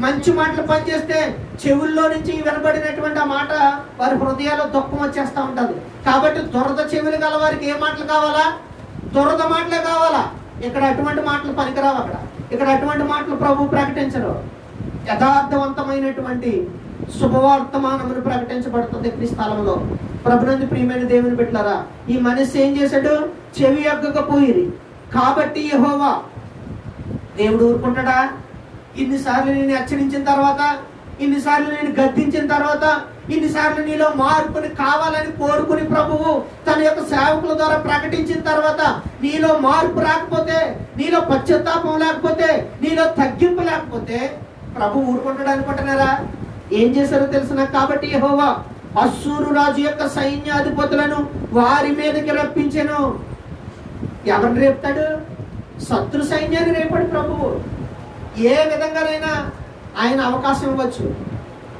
మంచి మాటలు పనిచేస్తే చెవుల్లో నుంచి వినబడినటువంటి ఆ మాట వారి హృదయాల్లో దుఃఖం వచ్చేస్తూ ఉంటుంది. కాబట్టి దురద చెవులు గల వారికి ఏ మాటలు కావాలా? దురద మాటలే కావాలా. ఇక్కడ అటువంటి మాటలు పనికిరావు. ఇక్కడ అటువంటి మాటలు ప్రభు ప్రకటించరు. యథార్థవంతమైనటువంటి శుభవర్తమానమును ప్రకటించబడుతుంది ఈ స్థలంలో. ప్రభునందు ప్రియమైన దేవుని బిడ్డలారా, ఈ మనస్సు ఏం చేశాడు? చెవి యొక్కకపోయిరి. కాబట్టి యెహోవా దేవుడు ఊరుకుంటాడా? ఇన్నిసార్లు నేను హెచ్చరించిన తర్వాత, ఇన్నిసార్లు నేను గద్దించిన తర్వాత, ఇన్నిసార్లు నీలో మార్పుని కావాలని కోరుకుని ప్రభువు తన యొక్క సేవకుల ద్వారా ప్రకటించిన తర్వాత నీలో మార్పు రాకపోతే, నీలో పశ్చాత్తాపం లేకపోతే, నీలో తగ్గింపు లేకపోతే ప్రభు ఊరుకుంటాడు అనుకుంటున్నారా? ఏం చేశారో తెలుసునా? కాబట్టి యెహోవా అశ్షూరు రాజు యొక్క సైన్యాధిపతులను వారి మీదకి రప్పించెను. ఎవరిని రేపుతాడు? శత్రు సైన్యాన్ని రేపాడు ప్రభువు. ఏ విధంగానైనా ఆయన అవకాశం ఇవ్వచ్చు.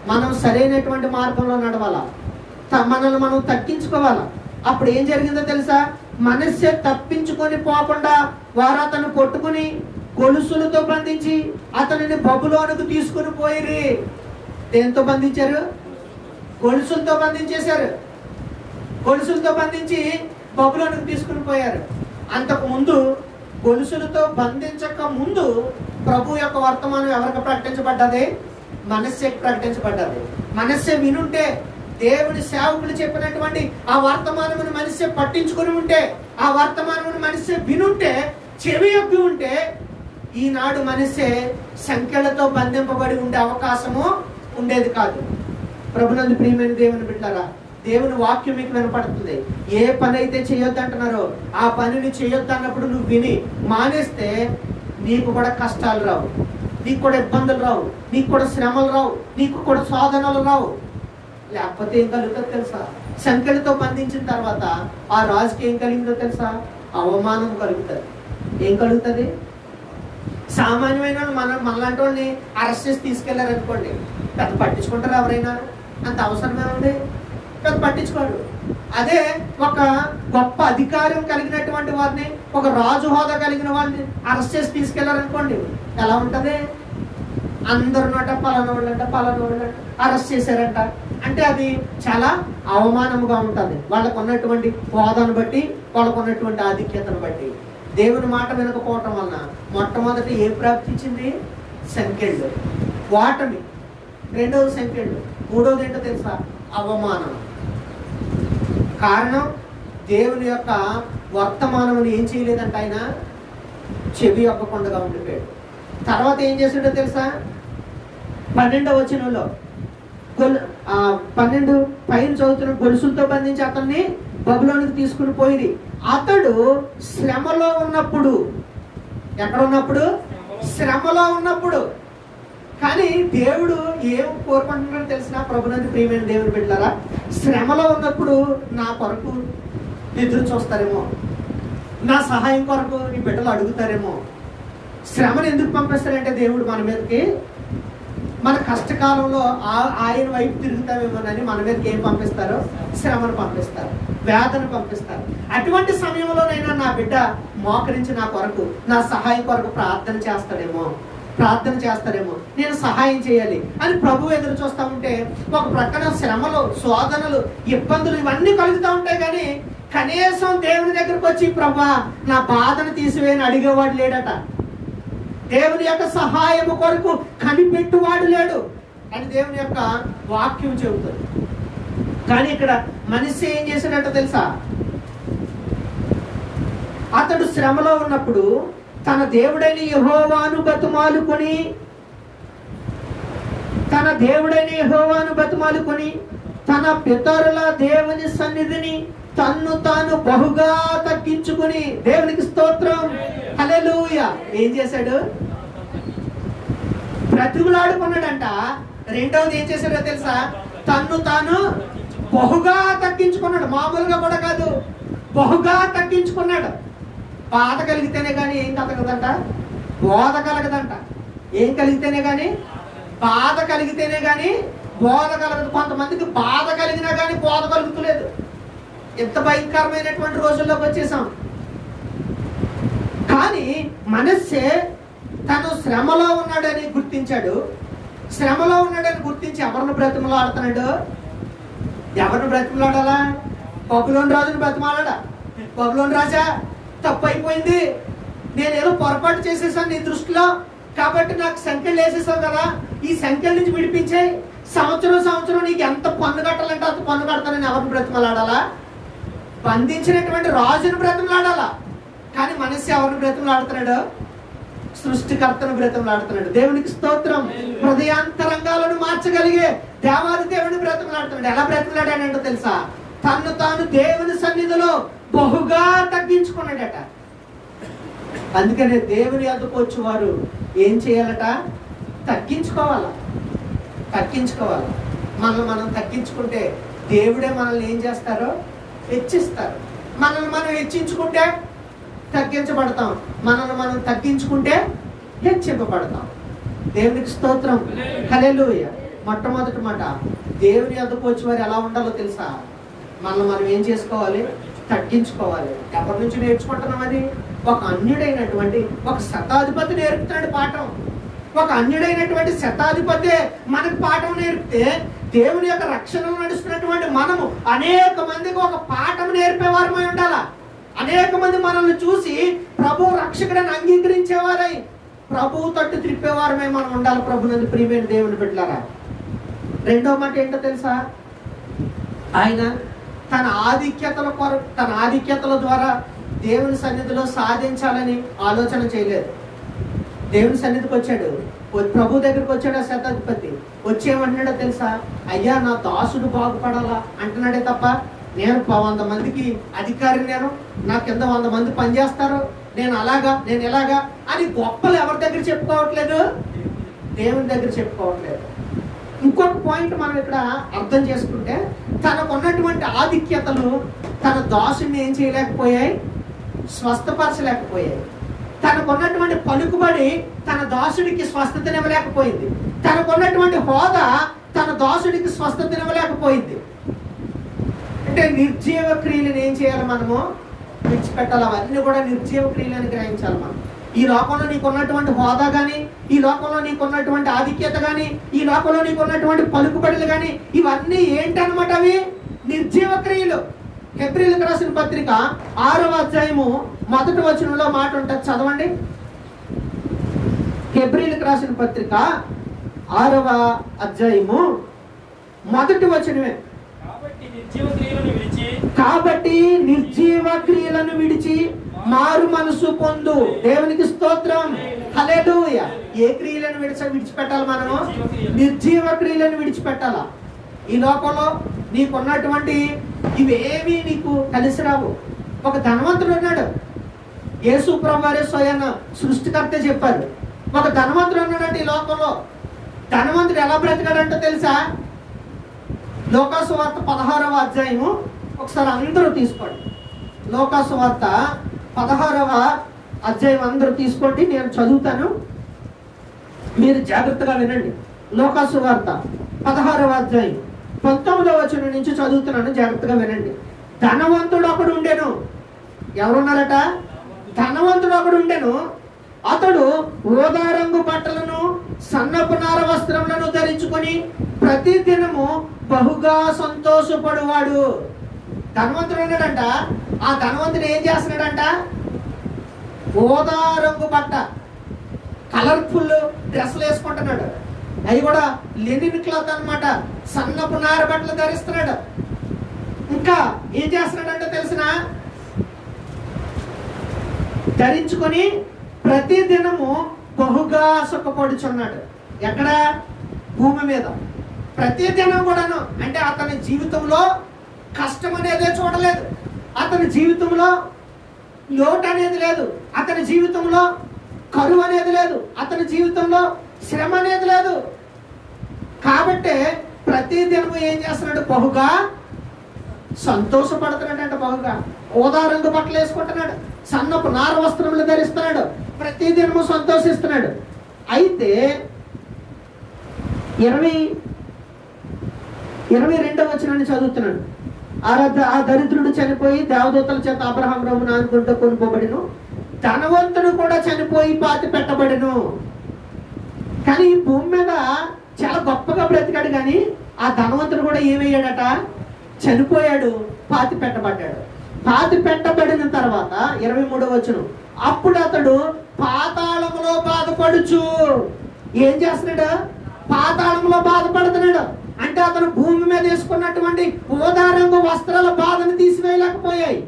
మనం సరైనటువంటి మార్గంలో నడవాలా, మనల్ని మనం తగ్గించుకోవాలా. అప్పుడు ఏం జరిగిందో తెలుసా? మనస్సే తప్పించుకొని పోకుండా వారు అతను కొట్టుకుని గొలుసులతో బంధించి అతనిని బబులోనుకు తీసుకుని పోయిరి. దేంతో బంధించారు? గొలుసులతో బంధించేశారు. గొలుసులతో బంధించి బబులోనుకు తీసుకుని పోయారు. అంతకు ముందు గొలుసులతో బంధించక ముందు ప్రభు యొక్క వర్తమానం ఎవరికి ప్రకటించబడ్డది? మనస్సేకి ప్రకటించబడ్డది. మనస్సే వినుంటే, దేవుడి సేవకులు చెప్పినటువంటి ఆ వర్తమానమును మనస్సే పట్టించుకుని ఉంటే, ఆ వర్తమానమును మనస్సే వినుంటే, చెవి యొగ్గి ఉంటే, ఈనాడు మనస్సే సంఖ్యలతో బంధింపబడి ఉండే అవకాశము ఉండేది కాదు. ప్రభునందు ప్రియమైన దేవుని బిడ్డలారా, దేవుని వాక్యం మీకు వినపడుతుంది. ఏ పని అయితే చేయొద్దు అంటున్నారో ఆ పనిని చేయొద్దు అన్నప్పుడు నువ్వు విని మానేస్తే నీకు కూడా కష్టాలు రావు, నీకు కూడా ఇబ్బందులు రావు, నీకు కూడా శ్రమలు రావు, నీకు కూడా శోధనలు రావు. లేకపోతే ఏం కలుగుతుంది తెలుసా? సంఖ్యలతో బంధించిన తర్వాత ఆ రాజుకి ఏం కలిగిందో తెలుసా? అవమానం కలుగుతుంది. ఏం కలుగుతుంది? సామాన్యమైన మనలాంటి వాళ్ళని అరెస్ట్ చేసి తీసుకెళ్లారు అనుకోండి, పెద్ద పట్టించుకుంటారు ఎవరైనా? అంత అవసరమే ఉంది? పెద్ద పట్టించుకోడు. అదే ఒక గొప్ప అధికారం కలిగినటువంటి వారిని, ఒక రాజు హోదా కలిగిన వారిని అరెస్ట్ చేసి తీసుకెళ్లారనుకోండి, ఎలా ఉంటది? అందరు నోట పలానా వాళ్ళంట అరెస్ట్ చేశారంట అంటే అది చాలా అవమానముగా ఉంటుంది. వాళ్ళకు ఉన్నటువంటి హోదాను బట్టి, వాళ్ళకు ఉన్నటువంటి ఆధిక్యతను బట్టి. దేవుని మాట వినకపోవటం వలన మొట్టమొదటి ఏ ప్రాప్తించింది? సంఖ్యలు, వాటమి. రెండవది సంఖ్యలు. మూడవది ఏంటో తెలుసా? అవమానం. కారణం దేవుని యొక్క వర్తమానమును ఏం చేయలేదంట, ఆయన చెవి ఒక్కకుండా ఉండిపోయాడు. తర్వాత ఏం చేసాడో తెలుసా? 12వ వచనంలో 12 పైన చదువుతున్న, గొలుసులతో బంధించి అతన్ని బబులోనికి తీసుకుని పోయి, అతడు శ్రమలో ఉన్నప్పుడు, ఎక్కడ ఉన్నప్పుడు? శ్రమలో ఉన్నప్పుడు. కానీ దేవుడు ఏం కోరుకుంటున్నాడో తెలిసిన ప్రభునందు ప్రియమైన దేవుని బిడ్డలారా, శ్రమలో ఉన్నప్పుడు నా కొరకు ఎదురు చూస్తారేమో, నా సహాయం కొరకు నీ బిడ్డలు అడుగుతారేమో. శ్రమను ఎందుకు పంపిస్తారంటే దేవుడు మన మీదకి, మన కష్టకాలంలో ఆయన వైపు తిరుగుతామేమోనని మన మీదకి ఏం పంపిస్తారో? శ్రమను పంపిస్తారు, వేదన పంపిస్తారు. అటువంటి సమయంలోనైనా నా బిడ్డ మోకరించి నా కొరకు, నా సహాయం కొరకు ప్రార్థన చేస్తారేమో, నేను సహాయం చేయాలి అని ప్రభు ఎదురు చూస్తూ ఉంటే, ఒక ప్రక్కన శ్రమలు, శోధనలు, ఇబ్బందులు ఇవన్నీ కలుగుతూ ఉంటాయి. కానీ కనీసం దేవుని దగ్గరకు వచ్చి ప్రభువా నా బాధను తీసివేయని అడిగేవాడు లేడట. దేవుని యొక్క సహాయము కొరకు కనిపెట్టువాడు లేడు అని దేవుని యొక్క వాక్యం చెబుతుంది. కానీ ఇక్కడ మనిషి ఏం చేశాడంట తెలుసా? అతడు శ్రమలో ఉన్నప్పుడు తన దేవుడైన యెహోవాను బతిమాలుకొని తన పితరుల దేవుని సన్నిధిని తన్ను తాను బహుగా తగ్గించుకుని, దేవునికి స్తోత్రం, హల్లెలూయా, ఏం చేశాడు? బ్రతిమలాడుకున్నాడంట. రెండవది ఏం చేశాడో తెలుసా? తన్ను తాను బహుగా తగ్గించుకున్నాడు. మామూలుగా కూడా కాదు, బహుగా తగ్గించుకున్నాడు. బాధ కలిగితేనే కానీ ఏం కలగదంట? బోధ కలగదంట. ఏం కలిగితేనే కానీ? బాధ కలిగితేనే కానీ బోధ కలగదు. కొంతమందికి బాధ కలిగినా కానీ బోధ కలుగుతలేదు. ఎంత భయంకరమైనటువంటి రోజుల్లోకి వచ్చేసాం. కానీ మనస్సే తను శ్రమలో ఉన్నాడని గుర్తించాడు. శ్రమలో ఉన్నాడని గుర్తించి ఎవరిని బ్రతిమలాడుతున్నాడు? ఎవరిని బ్రతిమలాడాలా? బబులోను రాజుని బ్రతిమలాడా? బబులోను రాజా, తప్పు అయిపోయింది, నేనేదో పొరపాటు చేసేసాను నీ దృష్టిలో, కాబట్టి నాకు సంఖ్యలు వేసేసావు కదా, ఈ సంఖ్యల నుంచి విడిపించే, సంవత్సరం నీకు ఎంత పన్ను కట్టాలంటే అంత పన్ను కడతానని ఎవరిని బ్రతిమలాడాలా? బంధించినటువంటి రాజును బ్రతిమలాడాలా. కానీ మనస్సు ఎవరిని బ్రతిమలాడుతున్నాడు? సృష్టికర్తను బ్రతిమలాడుతున్నాడు. దేవునికి స్తోత్రం. హృదయాంతరంగాలను మార్చగలిగే దేవాది దేవుని బ్రతిమలాడుతున్నాడు. ఎలా బ్రతిమలాడాడంటో తెలుసా? తను తాను దేవుని సన్నిధిలో బహుగా తగ్గించుకున్నాడట. అందుకనే దేవుని వద్దకు వచ్చి వారు ఏం చేయాలట? తగ్గించుకోవాలా. మనల్ని మనం తగ్గించుకుంటే దేవుడే మనల్ని ఏం చేస్తారో? హెచ్చిస్తారు. మనల్ని మనం హెచ్చించుకుంటే తగ్గించబడతాం, మనల్ని మనం తగ్గించుకుంటే హెచ్చింపబడతాం. దేవునికి స్తోత్రం, హల్లెలూయా. మొట్టమొదటి మాట, దేవుని వద్దకు వచ్చి వారు ఎలా ఉండాలో తెలుసా? మనల్ని మనం ఏం చేసుకోవాలి? తగ్గించుకోవాలి. ఎవరి నుంచి నేర్చుకుంటున్నాం అది? ఒక అన్యుడైనటువంటి ఒక శతాధిపతి నేర్పుతున్నాడు పాఠం. ఒక అన్యుడైనటువంటి శతాధిపతి మనకు పాఠం నేర్పితే, దేవుని యొక్క రక్షణలో నడుస్తున్నటువంటి మనము అనేక మందికి ఒక పాఠం నేర్పేవారమై ఉండాలా. అనేక మంది మనల్ని చూసి ప్రభు రక్షకుడని అంగీకరించేవారై ప్రభువు తట్టు త్రిప్పేవారమై మనం ఉండాలి. ప్రభునందు ప్రియమైన దేవుని బిడ్డలారా, రెండో మాట ఏంటో తెలుసా? ఆయన తన ఆధిక్యతల ద్వారా దేవుని సన్నిధిలో సాధించాలని ఆలోచన చేయలేదు. దేవుని సన్నిధికి వచ్చాడు, ప్రభు దగ్గరికి వచ్చాడు. ఆ శతాధిపతి వచ్చేమంటున్నాడో తెలుసా? అయ్యా నా దాసుడు బాగుపడాలా అంటున్నాడే తప్ప, నేను 100 మందికి అధికారిని, నా కింద 100 మంది పనిచేస్తారు, నేను ఎలాగా అని గొప్పలు ఎవరి దగ్గర చెప్పుకోవట్లేదు? దేవుని దగ్గర చెప్పుకోవట్లేదు. ఇంకొక పాయింట్ మనం ఇక్కడ అర్థం చేసుకుంటే, తనకున్నటువంటి ఆధిక్యతలు తన దాసుని ఏం చేయలేకపోయాయి? స్వస్థపరచలేకపోయాయి. తనకున్నటువంటి పలుకుబడి తన దాసుడికి స్వస్థతనివ్వలేకపోయింది. తనకున్నటువంటి హోదా తన దాసుడికి స్వస్థతనివ్వలేకపోయింది. అంటే నిర్జీవ క్రియలను ఏం చేయాలి? మనము విడిచిపెట్టాలి. అవన్నీ కూడా నిర్జీవ క్రియలను గ్రహించాలి. మనం ఈ లోకంలో నీకున్నటువంటి హోదా కానీ, ఈ లోకంలో నీకున్నటువంటి ఆధిక్యత కానీ, ఈ లోకంలో నీకున్నటువంటి పలుకుబడులు కానీ, ఇవన్నీ ఏంటన్నమాట? అవి నిర్జీవ క్రియలు. హెబ్రీయులకు రాసిన పత్రిక 6వ అధ్యాయము 1వ వచనంలో మాట ఉంటుంది, చదవండి. హెబ్రీయులకు రాసిన పత్రిక 6వ అధ్యాయము 1వ వచనమే. కాబట్టి నిర్జీవ క్రియలను విడిచి మారు మనసు పొందు. దేవునికి స్తోత్రం, హల్లెలూయా. ఏ క్రియలను విడిచిపెట్టాలి మనము? నిర్జీవ క్రియలను విడిచిపెట్టాలా. ఈ లోకంలో నీకున్నటువంటి ఇవేవి నీకు కలిసి రావు. ఒక ధనవంతుడు ఉన్నాడు, యేసు ప్రభువారే స్వయాన సృష్టికర్త చెప్పారు. ఒక ధనవంతుడు ఉన్నాడంటే ఈ లోకంలో. ధనవంతుడు ఎలా బ్రతికాడంటే తెలుసా? లోకాసు వార్త 16వ అధ్యాయము ఒకసారి అందరూ తీసుకోండి. లోకాసు వార్త 16వ అధ్యాయం అందరూ తీసుకోండి, నేను చదువుతాను, మీరు జాగ్రత్తగా వినండి. లోకాసు వార్త 16వ అధ్యాయం 19వ వచనం నుంచి చదువుతున్నాను, జాగ్రత్తగా వినండి. ధనవంతుడు ఒకడు ఉండెను. ఎవరున్నారట? ధనవంతుడు ఒకడు ఉండెను. అతడు ఊదా రంగు బట్టలను సన్నపు నార వస్త్రములను ధరించుకొని ప్రతి దినము బహుగా సంతోషపడువాడు. ధనవంతుడు ఉన్నాడంట. ఆ ధనవంతుడు ఏం చేస్తున్నాడంట? ఊదా రంగు బట్ట, కలర్ఫుల్ డ్రెస్సులు వేసుకుంటున్నాడు. అవి కూడా లెనిన్ క్లాత్ అన్నమాట. సన్నపు నార బట్టలు ధరిస్తున్నాడు. ఇంకా ఏం చేస్తున్నాడంటే తెలిసిన? ధరించుకొని ప్రతి దినము బహుగా సుఖపడుచున్నాడు. ఎక్కడ? భూమి మీద. ప్రతి దినం కూడాను. అంటే అతని జీవితంలో కష్టం అనేదే చూడలేదు, అతని జీవితంలో లోటు అనేది లేదు, అతని జీవితంలో కరువు అనేది లేదు, అతని జీవితంలో శ్రమ అనేది లేదు. కాబట్టి ప్రతి దినము ఏం చేస్తున్నాడు? బహుగా సంతోషపడుతున్నాడు అంట. బహుగా ఊదా రంగు బట్టలు వేసుకుంటున్నాడు, సన్నపు నార వస్త్రములు ధరిస్తున్నాడు, ప్రతి దినము సంతోషిస్తున్నాడు. అయితే 22వ వచనాన్ని చదువుతున్నాడు. ఆ దరిద్రుడు చనిపోయి దేవదూతల చేత అబ్రహాము రొమ్మున ఆనుకుంటూ కొనుక్కోబడిను. ధనవంతుడు కూడా చనిపోయి పాతి పెట్టబడిను. కానీ ఈ భూమి మీద చాలా గొప్పగా బ్రతికాడు. కానీ ఆ ధనవంతుడు కూడా ఏమయ్యాడట? చనిపోయాడు, పాతి పెట్టబడ్డాడు. పాతి పెట్టబడిన తర్వాత 23వ వచనం, అప్పుడు అతడు పాతాళములో బాధపడుచు. ఏం చేస్తున్నాడు? పాతాళంలో బాధపడుతున్నాడు. అంటే అతను భూమి మీద వేసుకున్నటువంటి ఊదా రంగు వస్త్రాల బాధను తీసివేయలేకపోయాయి.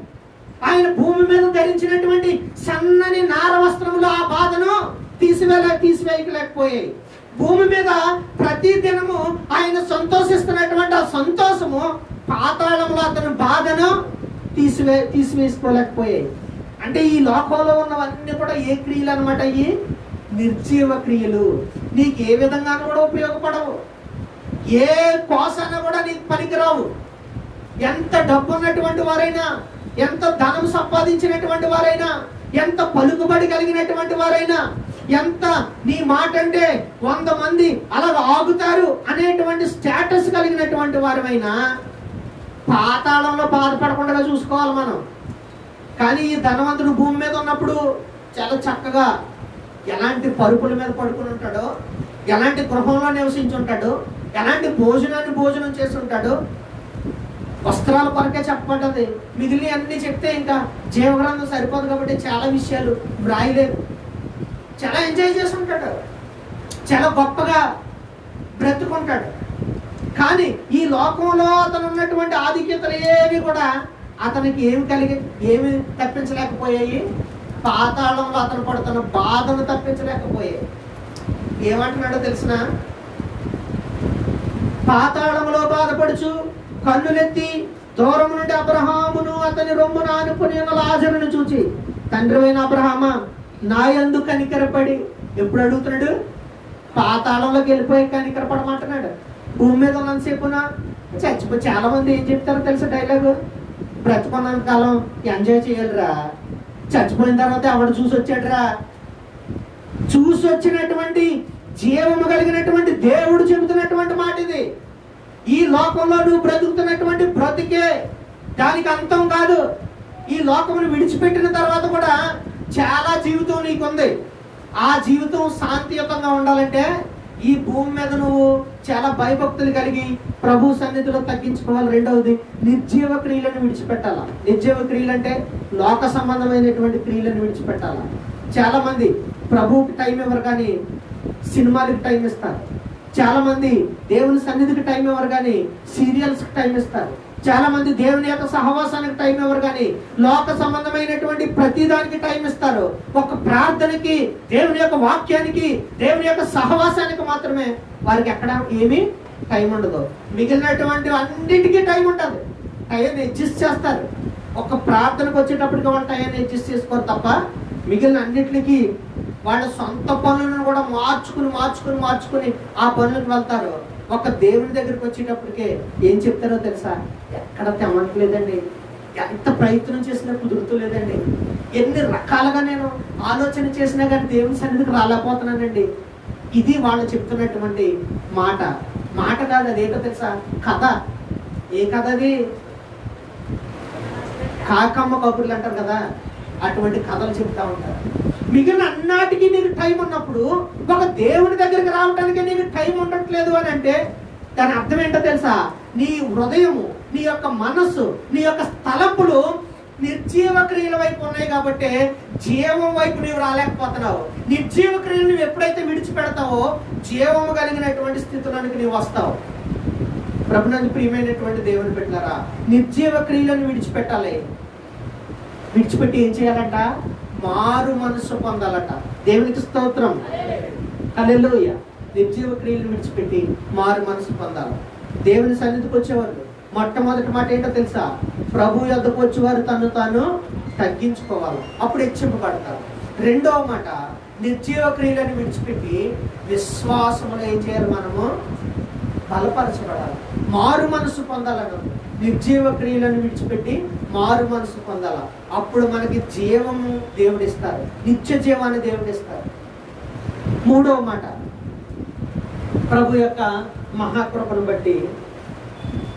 ఆయన భూమి మీద ధరించినటువంటి సన్నని నార వస్త్రములు ఆ బాధను తీసివేయలేకపోయాయి. భూమి మీద ప్రతి దినము ఆయన సంతోషిస్తున్నటువంటి ఆ సంతోషము పాతాళంలో అతని బాధను తీసివేసుకోలేకపోయాయి. అంటే ఈ లోకంలో ఉన్నవన్నీ కూడా ఏ క్రియలు అనమాట? ఈ నిర్జీవ క్రియలు. నీకు ఏ విధంగా కూడా ఉపయోగపడవు, ఏ కోసాన కూడా నీకు పనికిరావు. ఎంత డబ్బు ఉన్నటువంటి వారైనా, ఎంత ధనం సంపాదించినటువంటి వారైనా, ఎంత పలుకుబడి కలిగినటువంటి వారైనా, ఎంత నీ మాట అంటే 100 మంది అలాగ ఆగుతారు అనేటువంటి స్టేటస్ కలిగినటువంటి వారైనా పాతాళంలో బాధపడకుండా చూసుకోవాలి మనం. కానీ ఈ ధనవంతుడు భూమి మీద ఉన్నప్పుడు చాలా చక్కగా ఎలాంటి పరుపుల మీద పడుకుని ఉంటాడో, ఎలాంటి గృహంలో నివసించి ఉంటాడు, ఎలాంటి భోజనం చేసి ఉంటాడు. వస్త్రాల కొరకే చెప్పబడ్డది, మిగిలిన అన్ని చెప్తే ఇంకా జీవగ్రంథం సరిపోదు. కాబట్టి చాలా విషయాలు రాయలేదు. చాలా ఎంజాయ్ చేసి ఉంటాడు, చాలా గొప్పగా బ్రతుకుంటాడు. కానీ ఈ లోకంలో అతను ఉన్నటువంటి ఆధిక్యతలు ఏవి కూడా అతనికి ఏమి తప్పించలేకపోయాయి? పాతాళంలో అతను పడుతున్న బాధను తప్పించలేకపోయాయి. ఏమంటున్నాడో తెలిసిన? పాతాళంలో బాధపడుచు కన్నులెత్తి దూరం నుండి అబ్రహామును అతని రొమ్మున ఆనుకుని ఉన్న లాజరును చూచి, తండ్రి అయిన అబ్రహామా, నా యందు కనికరపడి. ఎప్పుడు అడుగుతున్నాడు? పాతాళంలోకి వెళ్ళిపోయి కనికరపడమంటున్నాడు. భూమి మీద ఉన్నంతసేపున చచ్చిపోయి. చాలా మంది ఏం చెప్తారో తెలుసా డైలాగు? బ్రతుకున్నంత కాలం ఎంజాయ్ చేయాలిరా, చచ్చిపోయిన తర్వాత ఎవడు చూసి వచ్చాడురా. చూసి వచ్చినటువంటి జీవము కలిగినటువంటి దేవుడు చెబుతున్నటువంటి మాట ఇది. ఈ లోకంలో నువ్వు బ్రతుకుతున్నటువంటి బ్రతికే దానికి అంతం కాదు. ఈ లోకమును విడిచిపెట్టిన తర్వాత కూడా చాలా జీవితం నీకుంది. ఆ జీవితం శాంతియుతంగా ఉండాలంటే ఈ భూమి మీద నువ్వు చాలా భయభక్తులు కలిగి ప్రభు సన్నిధిలో తగ్గించుకోవాలి. రెండవది, నిర్జీవ క్రియలను విడిచిపెట్టాలా. నిర్జీవ క్రియలు అంటే లోక సంబంధమైనటువంటి క్రియలను విడిచిపెట్టాలా. చాలా మంది ప్రభువుకి టైం ఇవ్వరు కానీ సినిమాలకు టైం ఇస్తారు. చాలా మంది దేవుని సన్నిధికి టైం ఇవ్వరు కానీ సీరియల్స్కి టైం ఇస్తారు. చాలా మంది దేవుని యొక్క సహవాసానికి టైం ఇవ్వరు, కానీ లోక సంబంధమైనటువంటి ప్రతి దానికి టైం ఇస్తారు. ఒక ప్రార్థనకి, దేవుని యొక్క వాక్యానికి, దేవుని యొక్క సహవాసానికి మాత్రమే వారికి ఎక్కడ ఏమీ టైం ఉండదు. మిగిలినటువంటి అన్నిటికీ టైం ఉంటుంది, టైం అడ్జస్ట్ చేస్తారు. ఒక ప్రార్థనకు వచ్చేటప్పటికి వాళ్ళు టైం అడ్జస్ట్ చేసుకోరు తప్ప మిగిలిన అన్నిటికీ వాళ్ళ సొంత పనులను కూడా మార్చుకుని ఆ పనులకు వెళ్తారు. ఒక దేవుని దగ్గరికి వచ్చేటప్పటికే ఏం చెప్తారో తెలుసా? ఎక్కడ తెమ్మట్లేదండి, ఎంత ప్రయత్నం చేసినా కుదురుతలేదండి, ఎన్ని రకాలుగా నేను ఆలోచన చేసినా కానీ దేవుని సన్నిధికి రాలేకపోతున్నానండి. ఇది వాళ్ళు చెప్తున్నటువంటి మాట కాదు, అదేంటో తెలుసా? కథ. ఏ కథ అది? కాకమ్మ కబుర్లు అంటారు కదా, అటువంటి కథలు చెప్తా ఉంటారు. మిగిలిన అన్నిటికీ నీకు టైం ఉన్నప్పుడు ఒక దేవుని దగ్గరికి రావడానికి నీకు టైం ఉండట్లేదు అని అంటే దాని అర్థం ఏంటో తెలుసా? నీ హృదయము, నీ యొక్క మనస్సు, నీ యొక్క తలంపులు నిర్జీవ క్రియల వైపు ఉన్నాయి కాబట్టి జీవం వైపు నీవు రాలేకపోతున్నావు. నిర్జీవ క్రియలు నువ్వు ఎప్పుడైతే విడిచిపెడతావో జీవము కలిగినటువంటి స్థితిలోనికి నీవు వస్తావు. ప్రభునందు ప్రియమైనటువంటి దేవుని బిడ్డలారా, నిర్జీవ క్రియలను విడిచిపెట్టాలి. విడిచిపెట్టి ఏం చేయాలంట? మారు మనసు పొందాలట. దేవునికి స్తోత్రం, హల్లెలూయా. నిర్జీవ క్రియలను విడిచిపెట్టి మారు మనసు పొందాలి. దేవుని సన్నిధికి వచ్చేవారు మొట్టమొదటి మాట ఏంటో తెలుసా? ప్రభు యొద్దకు వచ్చేవారు తను తాను తగ్గించుకోవాలి, అప్పుడు హెచ్చింపబడతారు. రెండవ మాట, నిర్జీవ క్రియలను విడిచిపెట్టి విశ్వాసములో ఏం చేయాలి? మనము బలపరచబడాలి, మారు మనసు పొందాలను. నిర్జీవ క్రియలను విడిచిపెట్టి మారు మనసు పొందాల. అప్పుడు మనకి జీవము దేవుడిస్తారు, నిత్య జీవాన్ని దేవుడిస్తారు. మూడవ మాట, ప్రభు యొక్క మహాకృపను బట్టి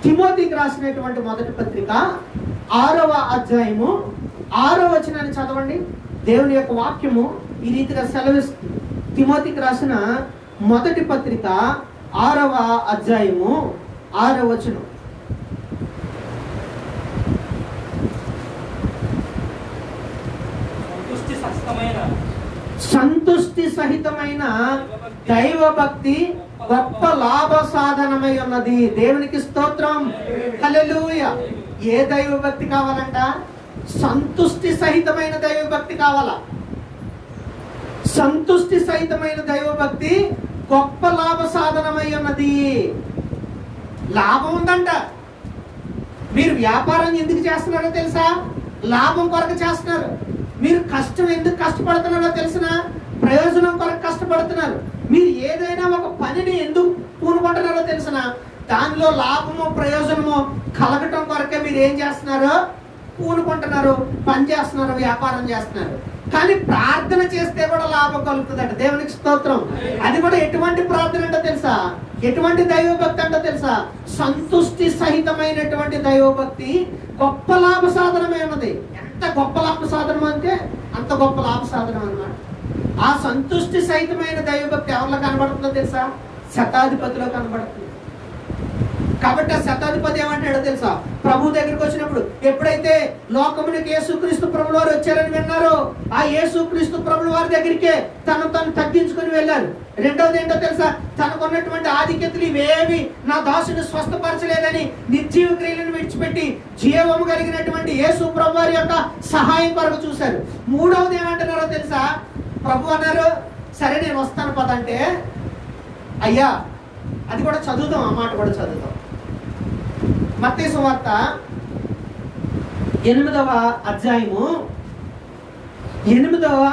తిమోతికి రాసినటువంటి మొదటి పత్రిక 6వ అధ్యాయము 6వ వచనాన్ని చదవండి. దేవుని యొక్క వాక్యము ఈ రీతిగా సెలవిస్తుంది. తిమోతికి రాసిన మొదటి పత్రిక 6వ అధ్యాయము 6వ వచనం. సంతుష్టి సహితమైన దైవ భక్తి గొప్ప లాభ సాధనమై ఉన్నది. దేవునికి స్తోత్రం, హల్లెలూయా. ఏ దైవ భక్తి కావాలంట? సంతుష్టి సహితమైన దైవ భక్తి కావాలా? సంతుష్టి సహితమైన దైవ భక్తి గొప్ప లాభ సాధనమై ఉన్నది. లాభం ఉందంట. మీరు వ్యాపారం ఎందుకు చేస్తున్నారో తెలుసా? లాభం కొరకు చేస్తున్నారు. మీరు కష్టం ఎందుకు కష్టపడుతున్నారో తెలిసిన? ప్రయోజనం కొరకు కష్టపడుతున్నారు. మీరు ఏదైనా ఒక పనిని ఎందుకు పూనుకుంటున్నారో తెలిసిన? దానిలో లాభము ప్రయోజనము కలగటం కొరకే మీరు ఏం చేస్తున్నారో పూనుకుంటున్నారు, పని చేస్తున్నారు, వ్యాపారం చేస్తున్నారు. కానీ ప్రార్థన చేస్తే కూడా లాభం కలుగుతుందట. దేవునికి స్తోత్రం. అది కూడా ఎటువంటి ప్రార్థన అంటో తెలుసా? ఎటువంటి దైవభక్తి అంటో తెలుసా? సంతుష్టి సహితమైనటువంటి దైవభక్తి గొప్ప లాభ సాధనమే ఉన్నది. ఎంత గొప్ప లాభ సాధనం అంటే అంత గొప్ప లాభ సాధనం అన్నమాట. ఆ సంతుష్టి సహితమైన దైవభక్తి ఎవరిలో కనబడుతుందో తెలుసా? శతాధిపతిలో కనబడుతుంది. కాబట్టి ఆ శతాధిపతి ఏమంటాడో తెలుసా? ప్రభు దగ్గరికి వచ్చినప్పుడు ఎప్పుడైతే లోకమునికి యేసుక్రీస్తు ప్రభుల వారు వచ్చారని విన్నారో ఆ యేసుక్రీస్తు ప్రభుల వారి దగ్గరికే తను తగ్గించుకుని వెళ్ళారు. రెండవది ఏంటో తెలుసా? తనకున్నటువంటి ఆధిక్యతలు ఇవేవి నా దాసుని స్వస్థపరచలేదని నిర్జీవ క్రియలను విడిచిపెట్టి జీవము కలిగినటువంటి యేసు ప్రభు వారి యొక్క సహాయం కొరకు చూశారు. మూడవది ఏమంటున్నారో తెలుసా? ప్రభు అన్నారు, సరే నేను వస్తాను పదంటే, అయ్యా అది కూడా చదువుదాం, ఆ మాట కూడా చదువుదాం. మత్తయి సువార్త 8వ అధ్యాయము 8వ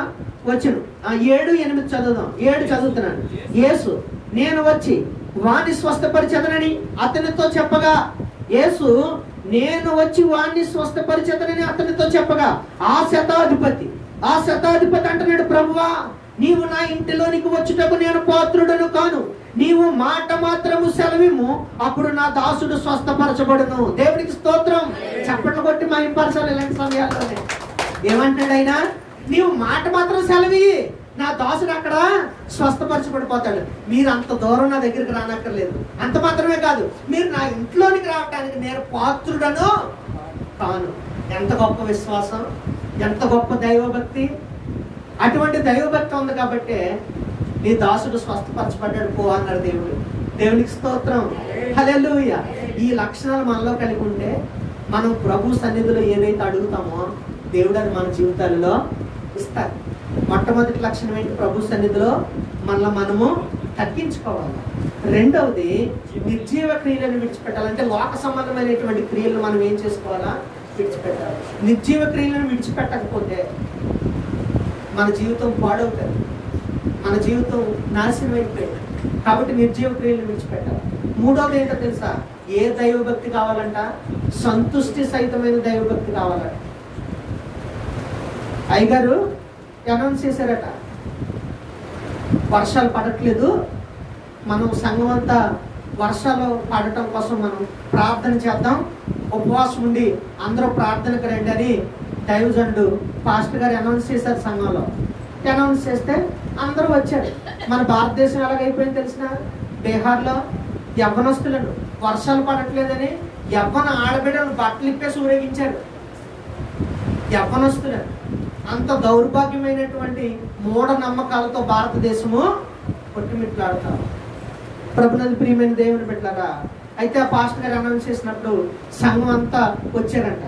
వచనం 7, 8 చదువుదాం. 7 చదువుతున్నాను. యేసు నేను వచ్చి వాణ్ణి స్వస్థపరిచెదనని అతనితో చెప్పగా, యేసు నేను వచ్చి వాణ్ణి స్వస్థపరిచెదనని అతనితో చెప్పగా ఆ శతాధిపతి అంటున్నాడు, ప్రభువా నీవు నా ఇంటిలోనికి వచ్చుటకు నేను పాత్రుడను కాను, నీవు మాట మాత్రము సెలవిమ్ము, అప్పుడు నా దాసుడు స్వస్థపరచబడును. దేవునికి స్తోత్రం. చప్పట్లు కొట్టి మహింపరచాలి ఇలాంటి సమయాల్లోనే. ఏమంటాడు ఆయన? నీవు మాట మాత్రం సెలవి, నా దాసుడు అక్కడ స్వస్థపరచబడిపోతాడు. మీరు అంత దూరం నా దగ్గరికి రానక్కర్లేదు. అంత మాత్రమే కాదు, మీరు నా ఇంట్లోనికి రావడానికి నేను పాత్రుడను కాను. ఎంత గొప్ప విశ్వాసం, ఎంత గొప్ప దైవభక్తి. అటువంటి దైవభక్తి ఉంది కాబట్టి నీ దాసుడు స్వస్థపరచబడ్డాడు పో అన్నాడు దేవుడు. దేవునికి స్తోత్రం. హల్లెలూయా. ఈ లక్షణాలు మనలో కలిగి ఉంటే మనం ప్రభు సన్నిధిలో ఏదైతే అడుగుతామో దేవుడు అని మన జీవితాలలో ఇస్తారు. మొట్టమొదటి లక్షణం ఏంటి? ప్రభు సన్నిధిలో మనము తగ్గించుకోవాలి. రెండవది నిర్జీవ క్రియలను విడిచిపెట్టాలంటే లోక సంబంధమైనటువంటి క్రియలను మనం ఏం చేసుకోవాలా? విడిచిపెట్టాలి. నిర్జీవ క్రియలను విడిచిపెట్టకపోతే మన జీవితం పాడవుతుంది, మన జీవితం నాశనం అయిపోయింది. కాబట్టి నిర్జీవ క్రియలను విడిచిపెట్టాలి. మూడవది ఏంటో తెలుసా? ఏ దైవభక్తి కావాలంట? సంతుష్టి సహితమైన దైవభక్తి కావాలంట. అయ్యగారు అనౌన్స్ చేశారట, వర్షాలు పడట్లేదు, మనం సంఘం అంతా వర్షాలు పడటం కోసం మనం ప్రార్థన చేద్దాం, ఉపవాసం ఉండి అందరూ ప్రార్థనకు రండి అని దైవజనుడు పాస్టర్ గారు అనౌన్స్ చేశారు. సంఘంలో అనౌన్స్ చేస్తే అందరూ వచ్చారు. మన భారతదేశం ఎలాగైపోయింది తెలిసిన? బీహార్లో యవ్వనస్తులను వర్షాలు పడట్లేదని యవ్వన ఆడబిడ్డలను బట్టలు ఇప్పేసి ఊరేగించారు. యవ్వనస్తులను అంత దౌర్భాగ్యమైనటువంటి మూఢ నమ్మకాలతో భారతదేశము కొట్టుమిట్లాడుతారు. ప్రభునందు ప్రియమైన దేవుని బిడ్డలారా, అయితే ఆ పాస్టర్ గారు అనౌన్స్ చేసినప్పుడు సంఘం అంతా వచ్చారంట.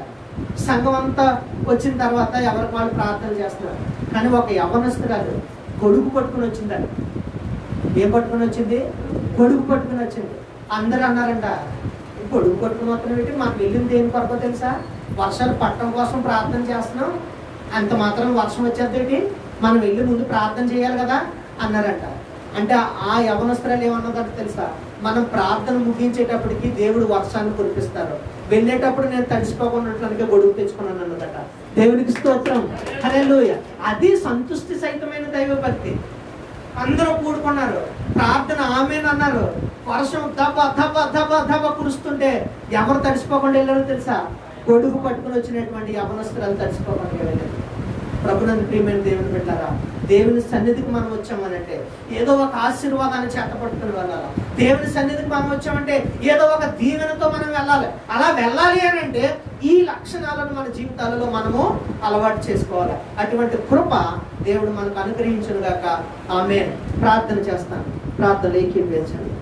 సంఘం అంతా వచ్చిన తర్వాత ఎవరికి వాళ్ళు ప్రార్థన చేస్తున్నారు. కానీ ఒక యవ్వనస్తురాలు గొడుగు పట్టుకుని వచ్చిందంట. ఏం పట్టుకుని వచ్చింది? గొడుగు పట్టుకుని వచ్చింది. అందరూ అన్నారంట, గొడుగు పట్టుకుని వస్తున్నాం ఏంటి? మాకు వెళ్ళింది దేని కొరకు తెలుసా? వర్షాలు పట్టడం కోసం ప్రార్థన చేస్తున్నాం, అంత మాత్రం వర్షం వచ్చేది, మనం వెళ్ళి ముందు ప్రార్థన చేయాలి కదా అన్నారంట. అంటే ఆ యవనస్త్రాలు ఏమన్నదంటే తెలుసా? మనం ప్రార్థన ముగించేటప్పటికి దేవుడు వర్షాన్ని కురిపిస్తారు, వెళ్ళేటప్పుడు నేను తడిసిపోకుండా గొడుగు తెచ్చుకున్నాను అన్నదట. దేవునికి స్తోత్రం. హల్లెలూయా. అది సంతుష్టి సహితమైన దైవభక్తి. అందరూ కూడుకున్నారు, ప్రార్థన ఆమేన్ అన్నారు. వర్షం దబ దబ దబ దబ కురుస్తుంటే ఎవరు తడిసిపోకుండా వెళ్ళారో తెలుసా? గొడుగు పట్టుకుని వచ్చినటువంటి యవనస్తురాలు తడిసిపోకుండా వెళ్ళారు. ప్రభునందు ప్రియమైన దేవుని బిడ్డలారా, దేవుని సన్నిధికి మనం వచ్చామనంటే ఏదో ఒక ఆశీర్వాదాన్ని చేతపట్టుకుని వెళ్ళాలి. దేవుని సన్నిధికి మనం వచ్చామంటే ఏదో ఒక దీవెనతో మనం వెళ్ళాలి. అలా వెళ్ళాలి అని అంటే ఈ లక్షణాలను మన జీవితాలలో మనము అలవాటు చేసుకోవాలి. అటువంటి కృప దేవుడు మనకు అనుగ్రహించును గాక. ఆమేన్. ప్రార్థన చేస్తాను. ప్రార్థన ఏకీభవించండి.